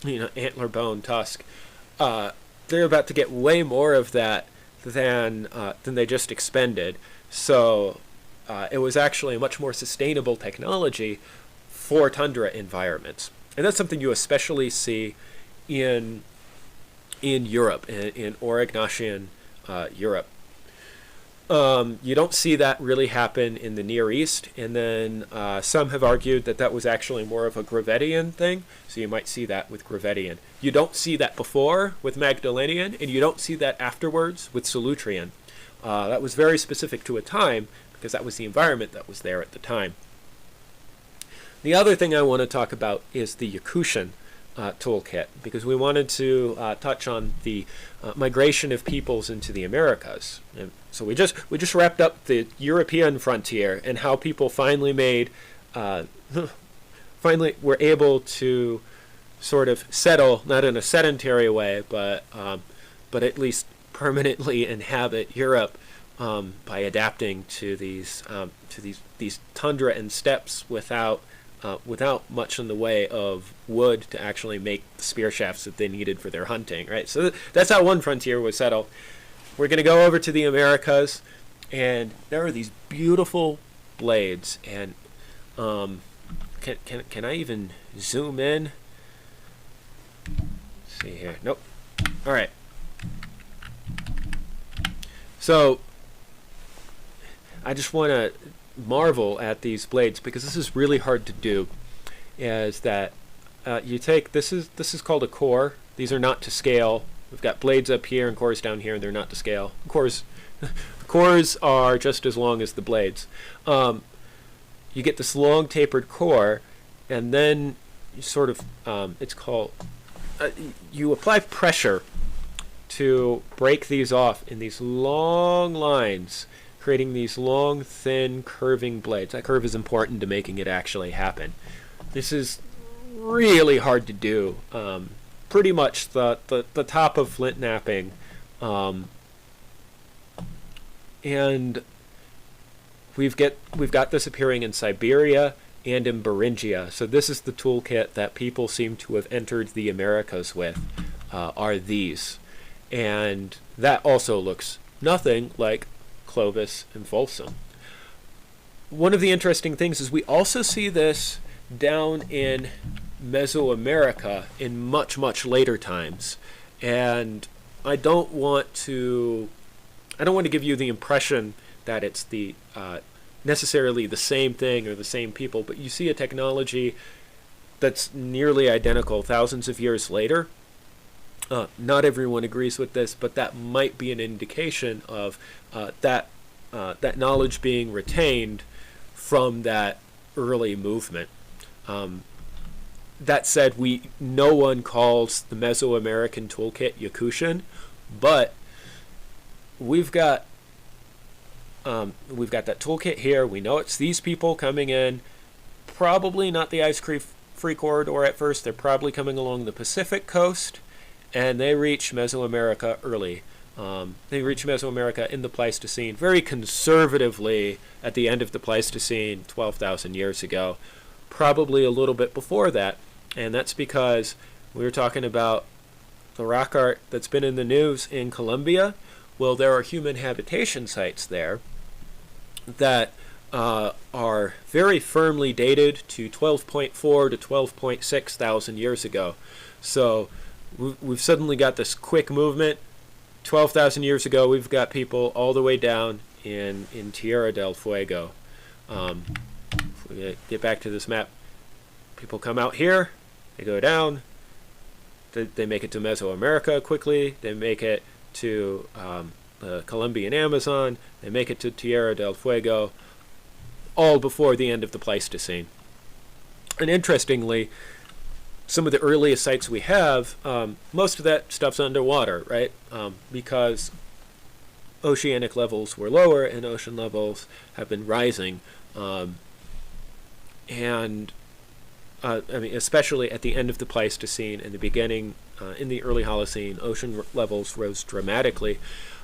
antler, bone, tusk. They're about to get way more of that than they just expended. So it was actually a much more sustainable technology for tundra environments, and that's something you especially see in Europe, in Aurignacian Europe. You don't see that really happen in the Near East, and then some have argued that was actually more of a Gravettian thing, so you might see that with Gravettian. You don't see that before with Magdalenian, and you don't see that afterwards with Solutrean. That was very specific to a time, because that was the environment that was there at the time. The other thing I want to talk about is the Yakutian toolkit, because we wanted to touch on the migration of peoples into the Americas. And so we just wrapped up the European frontier and how people finally were able to sort of settle, not in a sedentary way, but at least permanently inhabit Europe by adapting to these tundra and steppes without much in the way of wood to actually make the spear shafts that they needed for their hunting, right? So that's how one frontier was settled. We're going to go over to the Americas, and there are these beautiful blades, and can I even zoom in? Let's see here. Nope. All right. So I just want to marvel at these blades, because this is really hard to do. Is that you take this is called a core. These are not to scale. We've got blades up here and cores down here, and they're not to scale. Cores are just as long as the blades. You get this long tapered core, and then you sort of it's called you apply pressure to break these off in these long lines, creating these long, thin, curving blades. That curve is important to making it actually happen. This is really hard to do. Pretty much the top of flint knapping. And we've got this appearing in Siberia and in Beringia. So this is the toolkit that people seem to have entered the Americas with. are these. And that also looks nothing like Clovis and Folsom. One of the interesting things is we also see this down in Mesoamerica in much, much later times. And I don't want to give you the impression that it's the necessarily the same thing or the same people, but you see a technology that's nearly identical thousands of years later. Not everyone agrees with this, but that might be an indication of that knowledge being retained from that early movement. That said, no one calls the Mesoamerican toolkit Yakutian, but we've got that toolkit here. We know it's these people coming in, probably not the ice-free corridor at first. They're probably coming along the Pacific coast, and they reach Mesoamerica early. They reach Mesoamerica in the Pleistocene, very conservatively at the end of the Pleistocene, 12,000 years ago, probably a little bit before that. And that's because we were talking about the rock art that's been in the news in Colombia. Well, there are human habitation sites there that are very firmly dated to 12.4 to 12.6 thousand years ago. So we've suddenly got this quick movement. 12,000 years ago, we've got people all the way down in Tierra del Fuego. If we get back to this map, people come out here, they go down, they make it to Mesoamerica quickly, they make it to the Colombian Amazon, they make it to Tierra del Fuego, all before the end of the Pleistocene. And interestingly, some of the earliest sites we have, most of that stuff's underwater, right? Because oceanic levels were lower and ocean levels have been rising. Especially at the end of the Pleistocene and the beginning, in the early Holocene, ocean levels rose dramatically.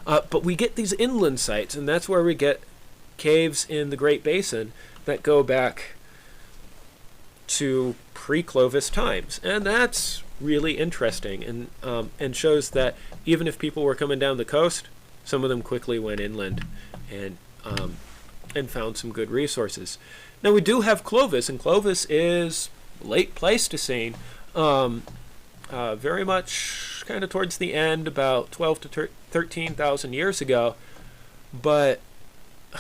But we get these inland sites, and that's where we get caves in the Great Basin that go back to pre-Clovis times, and that's really interesting, and shows that even if people were coming down the coast, some of them quickly went inland and found some good resources. Now we do have Clovis, and Clovis is late Pleistocene, very much kind of towards the end, about 12 to 13,000 years ago, but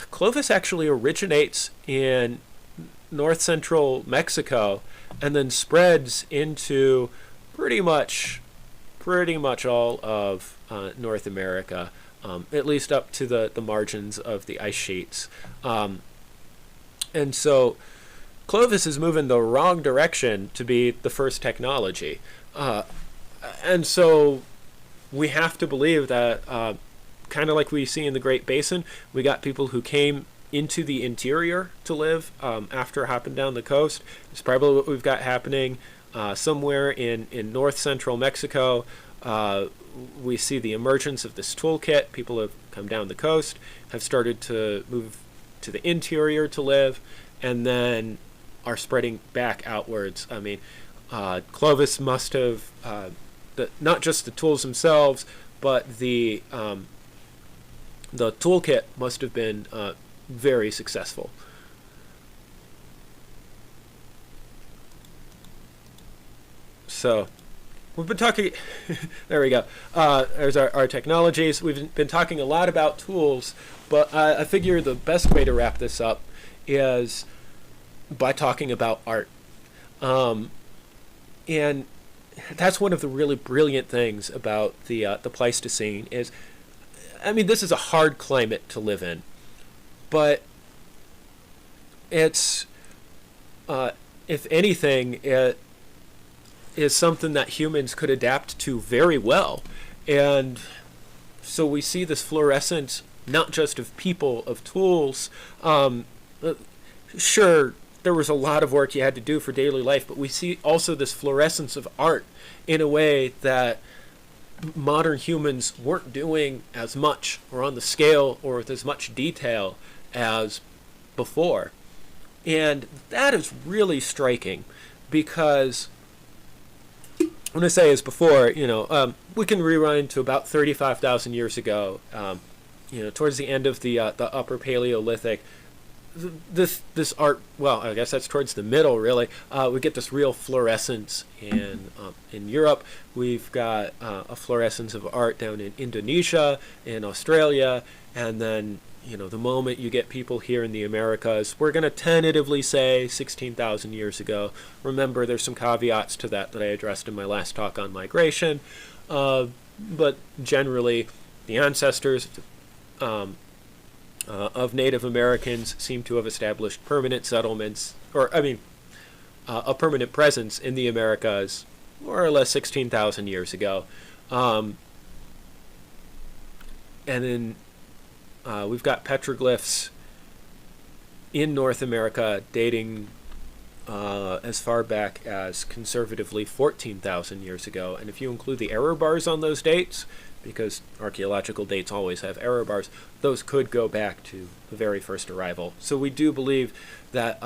Clovis actually originates in north central Mexico and then spreads into pretty much all of North America, at least up to the margins of the ice sheets. And so Clovis is moving the wrong direction to be the first technology. And so we have to believe that, kind of like we see in the Great Basin, we got people who came into the interior to live after hopping down the coast. It's probably what we've got happening somewhere in north central Mexico. We see the emergence of this toolkit. People have come down the coast, have started to move to the interior to live, and then are spreading back outwards. I mean, Clovis must have, not just the tools themselves, but the toolkit must have been very successful. So we've been talking there we go. There's our technologies. We've been talking a lot about tools, but I figure the best way to wrap this up is by talking about art. And that's one of the really brilliant things about the Pleistocene is, I mean, this is a hard climate to live in, but it's, if anything, it is something that humans could adapt to very well. And so we see this fluorescence, not just of people, of tools. Sure, there was a lot of work you had to do for daily life, but we see also this fluorescence of art in a way that modern humans weren't doing as much or on the scale or with as much detail as before. And that is really striking because I'm going to say is before, we can rewind to about 35,000 years ago, towards the end of the Upper Paleolithic. This art, well, I guess that's towards the middle, really. We get this real fluorescence in Europe. We've got a fluorescence of art down in Indonesia, in Australia, and then the moment you get people here in the Americas, we're going to tentatively say 16,000 years ago. Remember, there's some caveats to that I addressed in my last talk on migration, but generally, the ancestors of Native Americans seem to have established permanent settlements, a permanent presence in the Americas, more or less 16,000 years ago. And then we've got petroglyphs in North America dating as far back as conservatively 14,000 years ago. And if you include the error bars on those dates, because archaeological dates always have error bars, those could go back to the very first arrival. So we do believe that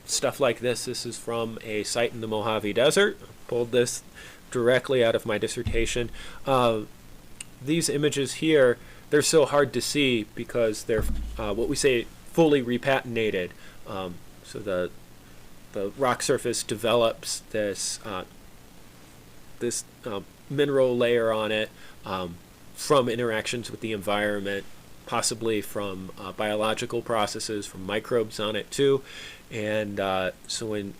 stuff like this is from a site in the Mojave Desert. I pulled this directly out of my dissertation. These images here, they're so hard to see because they're what we say fully repatinated. So the rock surface develops this mineral layer on it from interactions with the environment, possibly from biological processes, from microbes on it too. And so when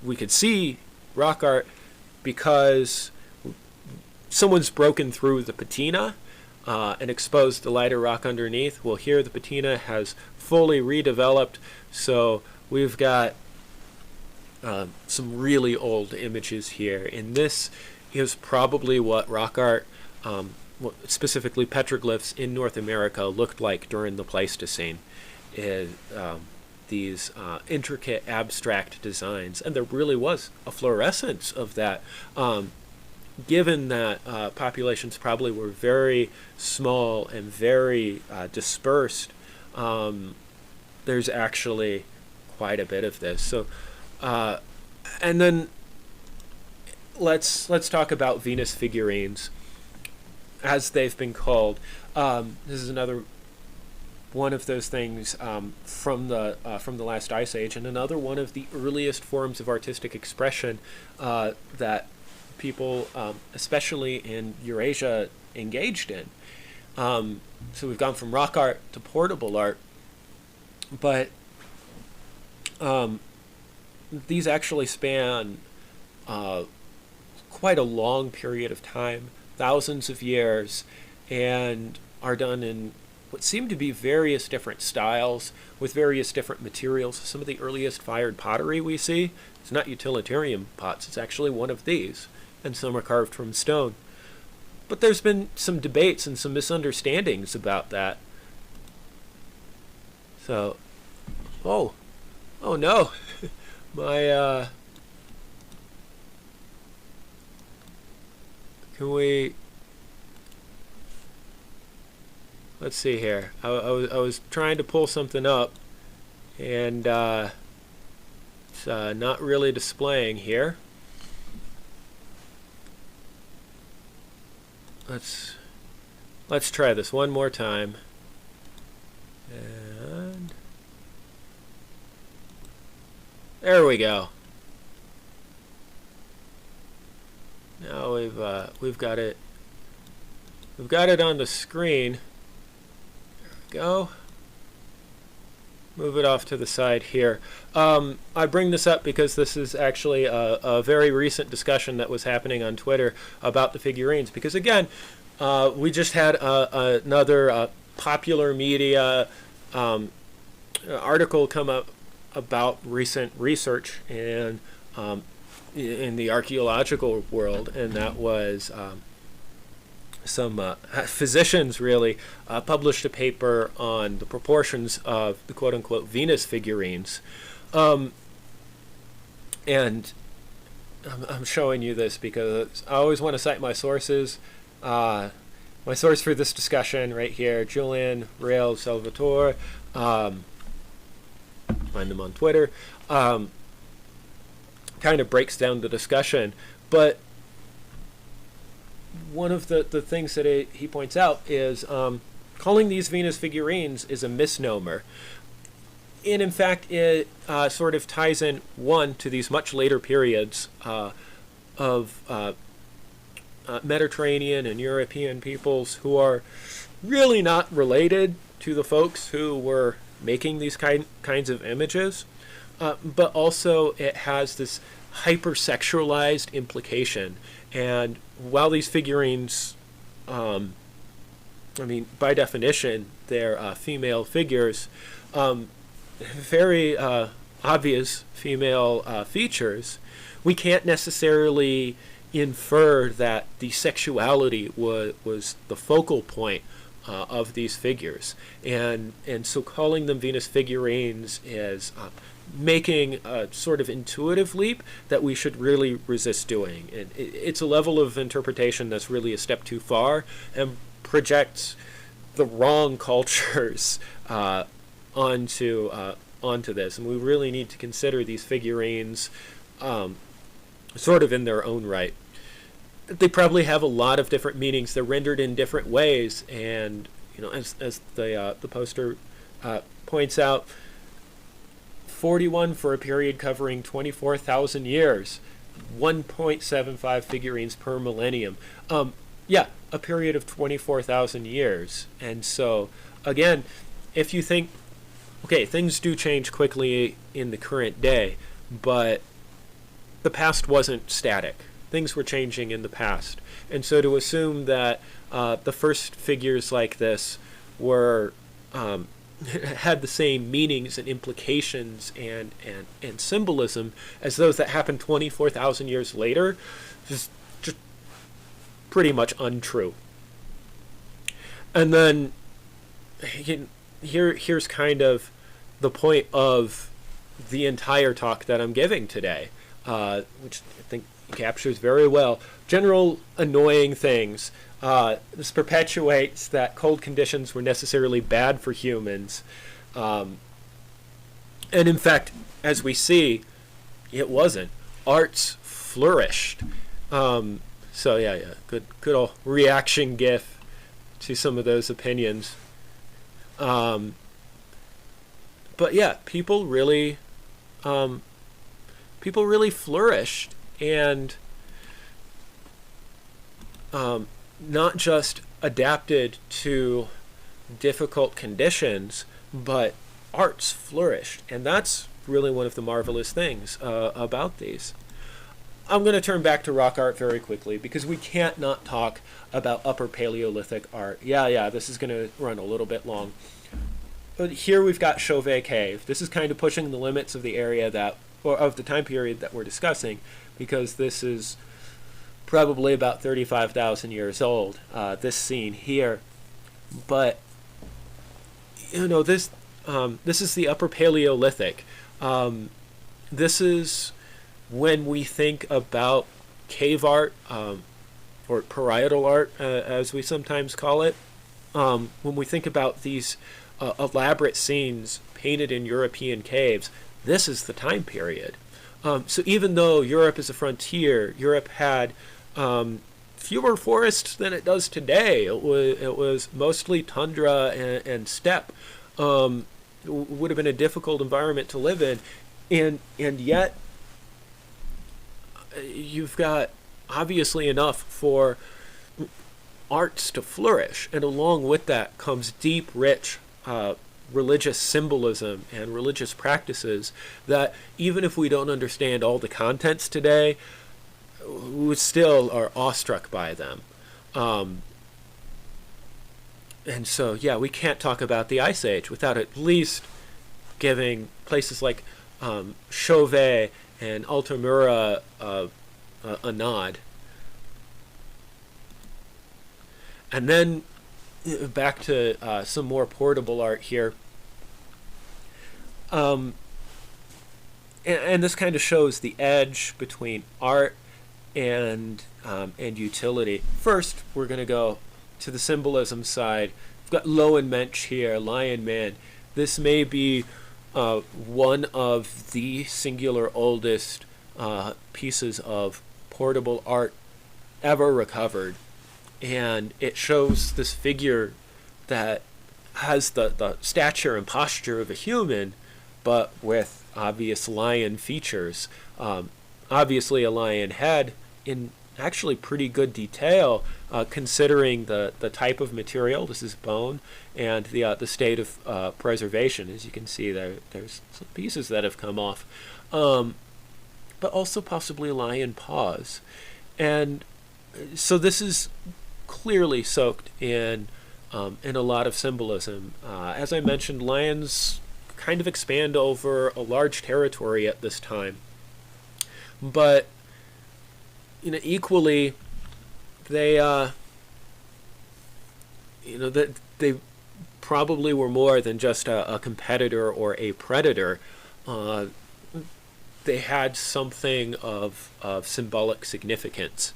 we could see rock art, because someone's broken through the patina and exposed the lighter rock underneath, well, here the patina has fully redeveloped. So we've got some really old images here. And this is probably what rock art, specifically petroglyphs in North America, looked like during the Pleistocene. These intricate abstract designs, and there really was a fluorescence of that. Given that populations probably were very small and very dispersed, there's actually quite a bit of this. So, and then let's talk about Venus figurines, as they've been called. This is another one of those things from the last ice age, and another one of the earliest forms of artistic expression that people, especially in Eurasia, engaged in. So we've gone from rock art to portable art, but these actually span quite a long period of time, thousands of years, and are done in what seem to be various different styles with various different materials. Some of the earliest fired pottery we see, it's not utilitarian pots, it's actually one of these, and some are carved from stone. But there's been some debates and some misunderstandings about that. So, oh no, my, can we, let's see here. I was trying to pull something up, and it's not really displaying here. Let's try this one more time. And there we go. Now we've got it. We've got it on the screen. There we go. Move it off to the side here. I bring this up because this is actually a very recent discussion that was happening on Twitter about the figurines. Because again, we just had another popular media article come up about recent research in the archaeological world, and that was some physicians really published a paper on the proportions of the quote-unquote Venus figurines. And I'm showing you this because I always want to cite my sources. My source for this discussion right here, Julian Rail Salvatore. Find them on Twitter. Kind of breaks down the discussion. But one of the things that he points out is calling these Venus figurines is a misnomer. And in fact, it sort of ties in, one, to these much later periods of Mediterranean and European peoples who are really not related to the folks who were making these kinds of images. But also it has this hypersexualized implication. And while these figurines, I mean, by definition, they're female figures, very obvious female features, we can't necessarily infer that the sexuality was the focal point of these figures. And so calling them Venus figurines is making a sort of intuitive leap that we should really resist doing. And it's a level of interpretation that's really a step too far and projects the wrong cultures onto this. And we really need to consider these figurines sort of in their own right. They probably have a lot of different meanings. They're rendered in different ways, and as the poster points out, 41 for a period covering 24,000 years, 1.75 figurines per millennium. Yeah, a period of 24,000 years. And so, again, if you think, okay, things do change quickly in the current day, but the past wasn't static. Things were changing in the past. And so to assume that the first figures like this were had the same meanings and implications and symbolism as those that happened 24,000 years later is just pretty much untrue. And then here's kind of the point of the entire talk that I'm giving today, which I think captures very well general annoying things. This perpetuates that cold conditions were necessarily bad for humans. And in fact, as we see, it wasn't. Arts flourished. So yeah, good old reaction gif to some of those opinions. But yeah, people really flourished, and not just adapted to difficult conditions, but arts flourished. And that's really one of the marvelous things about these. I'm going to turn back to rock art very quickly, because we can't not talk about Upper Paleolithic art. Yeah, this is going to run a little bit long. But here we've got Chauvet Cave. This is kind of pushing the limits of the area or of the time period that we're discussing, because this is probably about 35,000 years old, this scene here. But, this is the Upper Paleolithic. This is when we think about cave art, or parietal art, as we sometimes call it. When we think about these elaborate scenes painted in European caves, this is the time period. So even though Europe is a frontier, Europe had fewer forests than it does today. It was mostly tundra and steppe. It would have been a difficult environment to live in, and yet you've got obviously enough for arts to flourish, and along with that comes deep, rich religious symbolism and religious practices that, even if we don't understand all the contents today, we still are awestruck by them. And so, yeah, we can't talk about the Ice Age without at least giving places like Chauvet and Altamira a nod. And then back to some more portable art here. And this kind of shows the edge between art and utility. First, we're going to go to the symbolism side. We've got Lowenmensch here, Lion Man. This may be one of the singular oldest pieces of portable art ever recovered. And it shows this figure that has the stature and posture of a human, but with obvious lion features. Obviously a lion head in actually pretty good detail, considering the type of material. This is bone, and the state of preservation. As you can see, there's some pieces that have come off, but also possibly lion paws. And so this is clearly soaked in a lot of symbolism. As I mentioned, lions kind of expand over a large territory at this time, but equally, they that they probably were more than just a competitor or a predator. They had something of symbolic significance.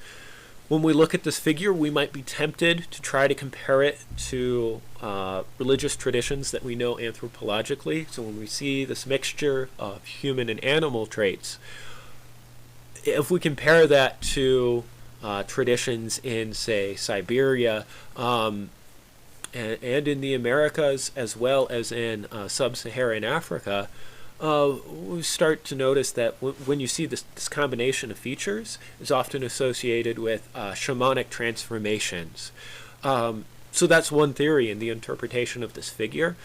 When we look at this figure, we might be tempted to try to compare it to religious traditions that we know anthropologically. So when we see this mixture of human and animal traits, if we compare that to traditions in, say, Siberia and in the Americas, as well as in sub-Saharan Africa, we start to notice that when you see this combination of features is often associated with shamanic transformations. So that's one theory in the interpretation of this figure.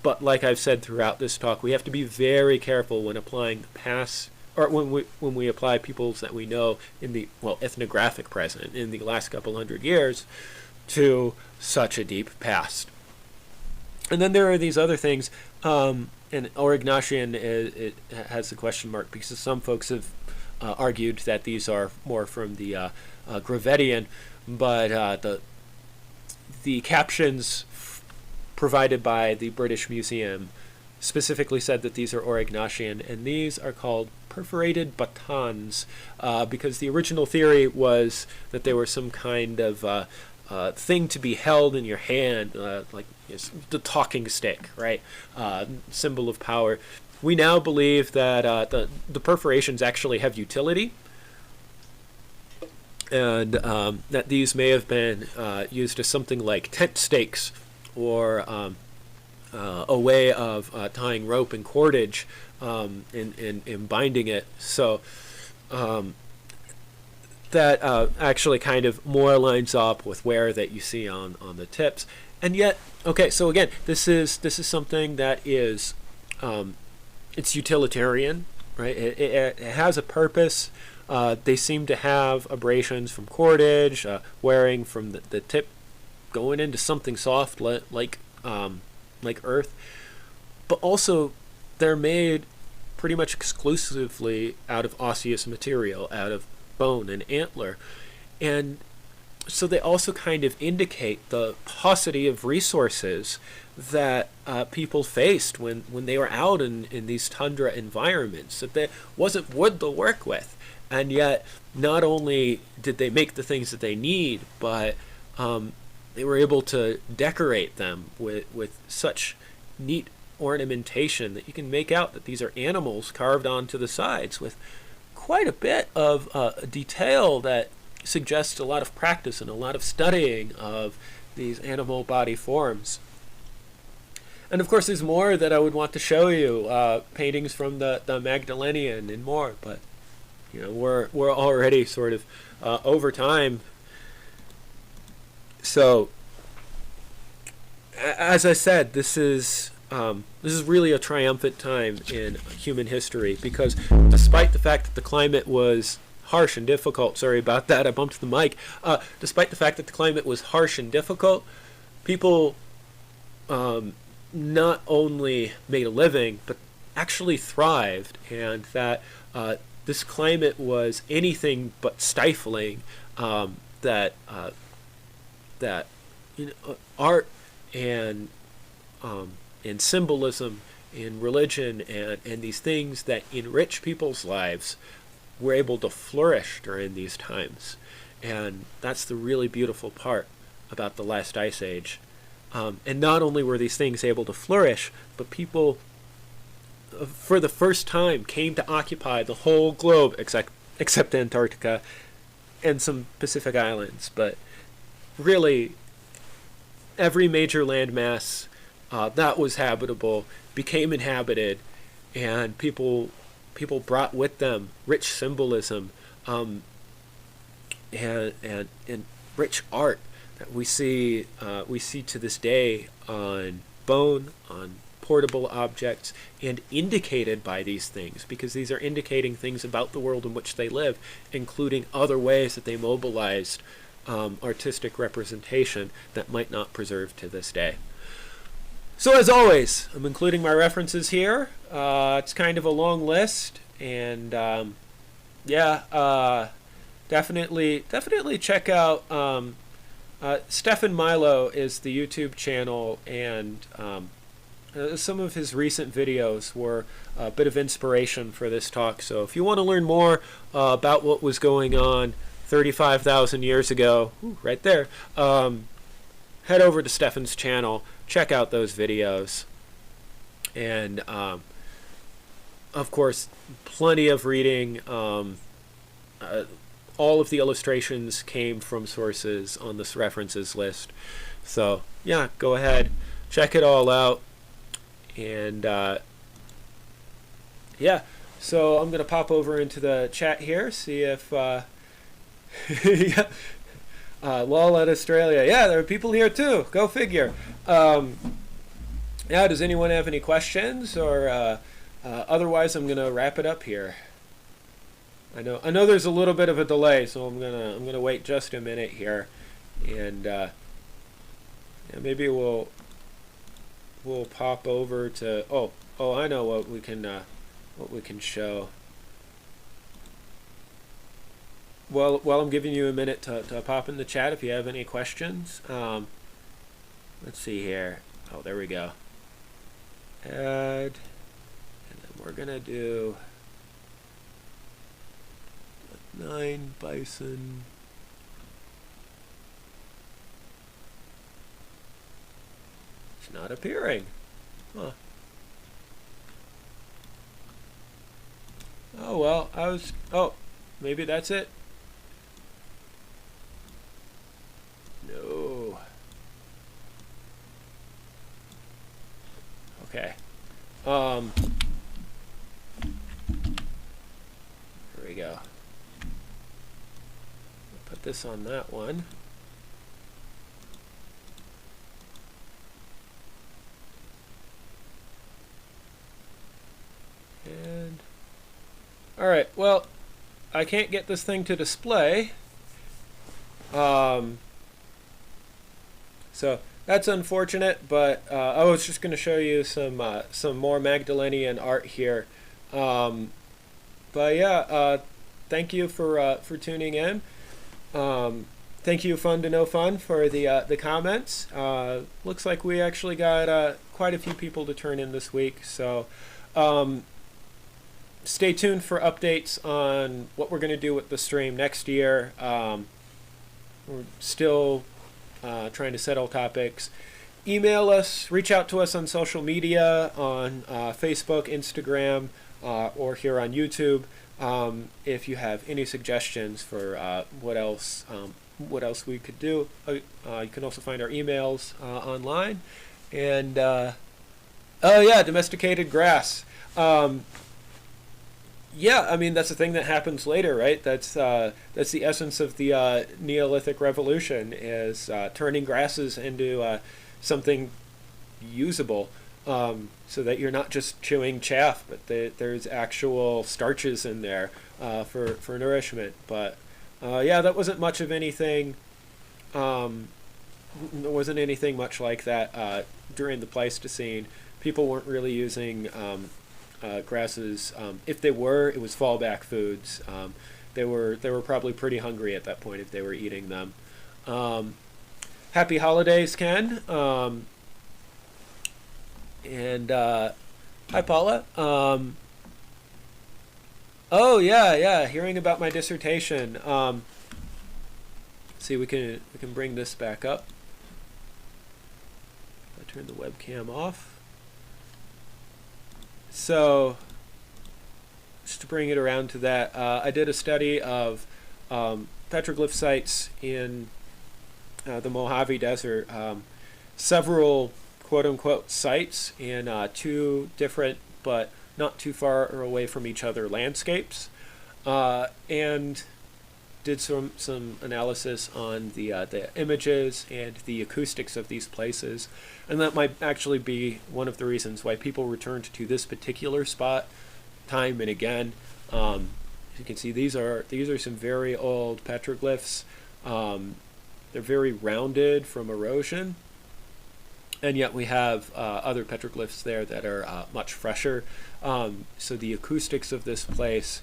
But like I've said throughout this talk, we have to be very careful when applying the past, or when we apply peoples that we know in the ethnographic present in the last couple hundred years to such a deep past. And then there are these other things, and Aurignacian it has a question mark because some folks have argued that these are more from the Gravettian, but the captions provided by the British Museum specifically said that these are Aurignacian, and these are called perforated batons because the original theory was that they were some kind of thing to be held in your hand, like the talking stick, right? Symbol of power. We now believe that the perforations actually have utility, and that these may have been used as something like tent stakes or a way of tying rope and cordage in binding it. So that actually kind of more lines up with where that you see on the tips. And yet, okay, so again, this is something that is it's utilitarian, right? It has a purpose. They seem to have abrasions from cordage, wearing from the tip going into something soft like earth, but also they're made pretty much exclusively out of osseous material, out of bone and antler. And so they also kind of indicate the paucity of resources that people faced when they were out in these tundra environments, that there wasn't wood to work with. And yet, not only did they make the things that they need, but they were able to decorate them with such neat ornamentation that you can make out that these are animals carved onto the sides with quite a bit of detail that suggests a lot of practice and a lot of studying of these animal body forms. And of course there's more that I would want to show you, paintings from the Magdalenian and more, but we're already sort of over time. So as I said, this is really a triumphant time in human history, because despite the fact that the climate was harsh and difficult, sorry about that, I bumped the mic, despite the fact that the climate was harsh and difficult, people not only made a living, but actually thrived, and that this climate was anything but stifling, that art and symbolism and religion and these things that enrich people's lives were able to flourish during these times. And that's the really beautiful part about the last ice age. And not only were these things able to flourish, but people for the first time came to occupy the whole globe except Antarctica, and some Pacific islands, but really every major landmass that was habitable became inhabited, and people brought with them rich symbolism, and rich art that we see to this day on bone, on portable objects, and indicated by these things, because these are indicating things about the world in which they live, including other ways that they mobilized artistic representation that might not preserve to this day. So as always, I'm including my references here. It's kind of a long list, and definitely check out Stefan Milo is the YouTube channel, and some of his recent videos were a bit of inspiration for this talk. So if you want to learn more about what was going on 35,000 years ago, right there, head over to Stefan's channel, check out those videos, and of course, plenty of reading. All of the illustrations came from sources on this references list. So yeah, go ahead, check it all out. And yeah, so I'm going to pop over into the chat here, see if yeah. Lol at Australia. Yeah, there are people here too. Go figure. Yeah, does anyone have any questions, or otherwise I'm going to wrap it up here. I know there's a little bit of a delay, so I'm gonna wait just a minute here, and yeah, maybe we'll pop over to oh I know what we can show. Well, while I'm giving you a minute to pop in the chat if you have any questions. Let's see here. Oh, there we go. Add, and then we're gonna do 9 bison. It's not appearing. Huh. Oh well, oh, maybe that's it. No. Okay. Here we go. Put this on that one. And all right, well, I can't get this thing to display. So that's unfortunate, but I was just going to show you some more Magdalenian art here. But yeah, thank you for tuning in. Thank you, Fun to No Fun, for the comments. Looks like we actually got quite a few people to turn in this week. So stay tuned for updates on what we're going to do with the stream next year. We're still trying to settle topics. Email us, reach out to us on social media, on Facebook, Instagram, or here on YouTube, if you have any suggestions for what else we could do. You can also find our emails online. And oh yeah, domesticated grass. Yeah, I mean, that's a thing that happens later, right? That's the essence of the Neolithic Revolution, is turning grasses into something usable, so that you're not just chewing chaff, but there's actual starches in there for nourishment. But yeah, that wasn't much of anything. There wasn't anything much like that during the Pleistocene. People weren't really using grasses. If they were, it was fallback foods. They were probably pretty hungry at that point if they were eating them. Happy holidays, Ken. And hi, Paula. Oh yeah, hearing about my dissertation. See, we can bring this back up. I turn the webcam off. So, just to bring it around to that, I did a study of petroglyph sites in the Mojave Desert, several quote-unquote sites in two different but not too far away from each other landscapes, and did some analysis on the images and the acoustics of these places, and that might actually be one of the reasons why people returned to this particular spot time and again. As you can see, these are some very old petroglyphs. They're very rounded from erosion, and yet we have other petroglyphs there that are much fresher. So the acoustics of this place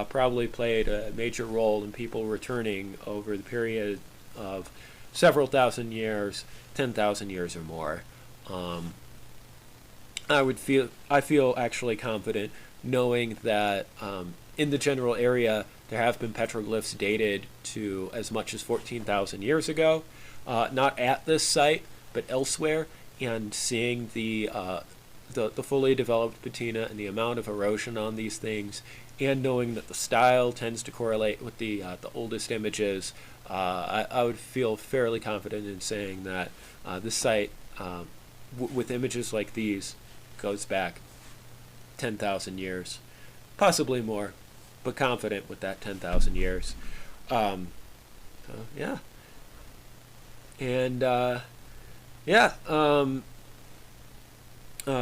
probably played a major role in people returning over the period of several thousand years, 10,000 years or more. I feel actually confident knowing that in the general area there have been petroglyphs dated to as much as 14,000 years ago, not at this site but elsewhere, and seeing the fully developed patina and the amount of erosion on these things, and knowing that the style tends to correlate with the oldest images, I would feel fairly confident in saying that this site, with images like these, goes back 10,000 years, possibly more, but confident with that 10,000 years. Yeah. And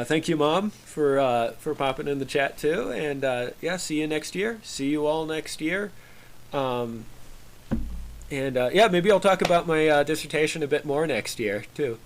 thank you, Mom, for popping in the chat too. And yeah, see you next year. See you all next year. And yeah, maybe I'll talk about my dissertation a bit more next year too.